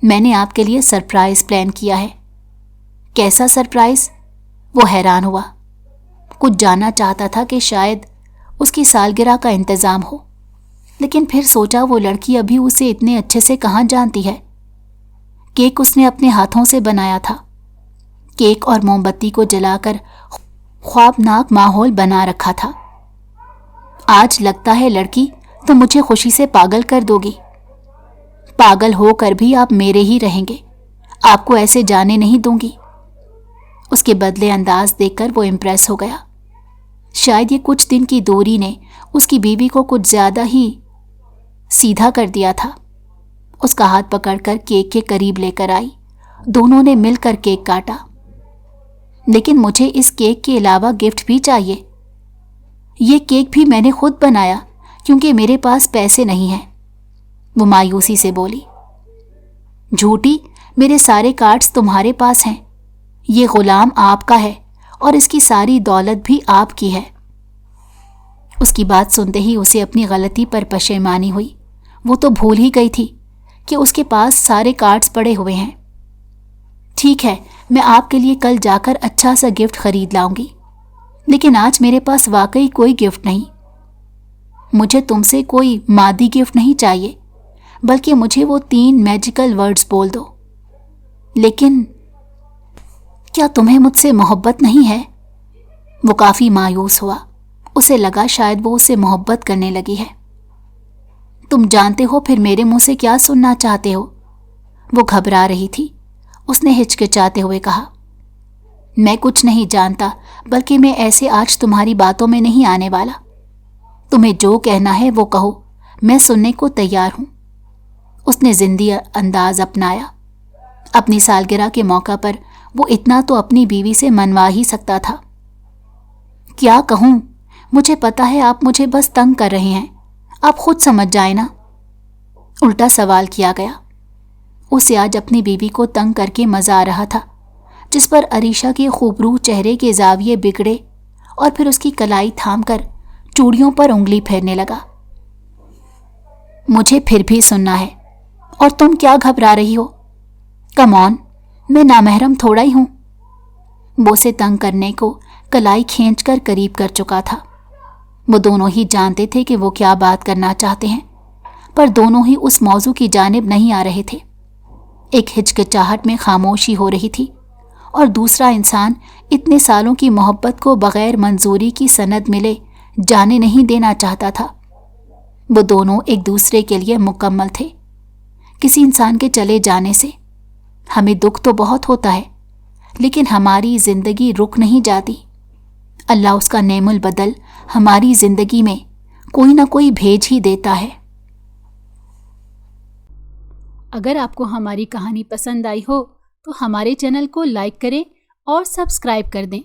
S1: میں نے آپ کے لیے سرپرائز پلان کیا ہے۔ کیسا سرپرائز؟ وہ حیران ہوا۔ کچھ جاننا چاہتا تھا کہ شاید اس کی سالگرہ کا انتظام ہو، لیکن پھر سوچا وہ لڑکی ابھی اسے اتنے اچھے سے کہاں جانتی ہے۔ کیک اس نے اپنے ہاتھوں سے بنایا تھا۔ کیک اور موم بتی کو جلا کر خوابناک ماحول بنا رکھا تھا۔ آج لگتا ہے لڑکی تم مجھے خوشی سے پاگل کر دو گی۔ پاگل ہو کر بھی آپ میرے ہی رہیں گے، آپ کو ایسے جانے نہیں دوں گی۔ اس کے بدلے انداز دیکھ کر وہ امپریس ہو گیا۔ शायद ये कुछ दिन की दूरी ने उसकी बीवी को कुछ ज्यादा ही सीधा कर दिया था। उसका हाथ पकड़कर केक के करीब लेकर आई। दोनों ने मिलकर केक काटा। लेकिन मुझे इस केक के अलावा गिफ्ट भी चाहिए। ये केक भी मैंने खुद बनाया क्योंकि मेरे पास पैसे नहीं हैं, वो मायूसी से बोली। झूठी, मेरे सारे कार्ड्स तुम्हारे पास हैं। ये गुलाम आपका है और इसकी सारी दौलत भी आपकी है। उसकी बात सुनते ही उसे अपनी गलती पर पशेमानी हुई। वो तो भूल ही गई थी कि उसके पास सारे कार्ड्स पड़े हुए हैं। ठीक है, मैं आपके लिए कल जाकर अच्छा सा गिफ्ट खरीद लाऊंगी, लेकिन आज मेरे पास वाकई कोई गिफ्ट नहीं। मुझे तुमसे कोई मादी गिफ्ट नहीं चाहिए, बल्कि मुझे वो 3 मैजिकल वर्ड्स बोल दो। लेकिन क्या तुम्हें मुझसे मोहब्बत नहीं है? वो काफी मायूस हुआ। उसे लगा शायद वो उससे मोहब्बत करने लगी है। तुम जानते हो फिर मेरे मुंह से क्या सुनना चाहते हो? वो घबरा रही थी। उसने हिचकिचाते हुए कहा, मैं कुछ नहीं जानता, बल्कि मैं ऐसे आज तुम्हारी बातों में नहीं आने वाला। तुम्हें जो कहना है वो कहो, मैं सुनने को तैयार हूं। उसने जिंदी अंदाज अपनाया। अपनी सालगिरह के मौका पर वो इतना तो अपनी बीवी से मनवा ही सकता था। क्या कहूं? मुझे पता है आप मुझे बस तंग कर रहे हैं, आप खुद समझ जाए ना। उल्टा सवाल किया गया। उसे आज अपनी बीवी को तंग करके मजा आ रहा था, जिस पर अरीशा के खूबरू चेहरे के जाविये बिगड़े और फिर उसकी कलाई थामकर चूड़ियों पर उंगली फेरने लगा। मुझे फिर भी सुनना है, और तुम क्या घबरा रही हो? कम ऑन, मैं नामहरम थोड़ा ही हूं। वो उसे तंग करने को कलाई खींचकर करीब कर चुका था। वो दोनों ही जानते थे कि वो क्या बात करना चाहते हैं, पर दोनों ही उस मौजू की जानिब नहीं आ रहे थे। एक हिचकिचाहट में खामोशी हो रही थी और दूसरा इंसान इतने सालों की मोहब्बत को बगैर मंजूरी की सनद मिले जाने नहीं देना चाहता था। वो दोनों एक दूसरे के लिए मुकम्मल थे। किसी इंसान के चले जाने से हमें दुख तो बहुत होता है, लेकिन हमारी जिंदगी रुक नहीं जाती। अल्लाह उसका नेमुल बदल हमारी जिंदगी में कोई ना कोई भेज ही देता है। अगर आपको हमारी कहानी पसंद आई हो तो हमारे चैनल को लाइक करें और सब्सक्राइब कर दें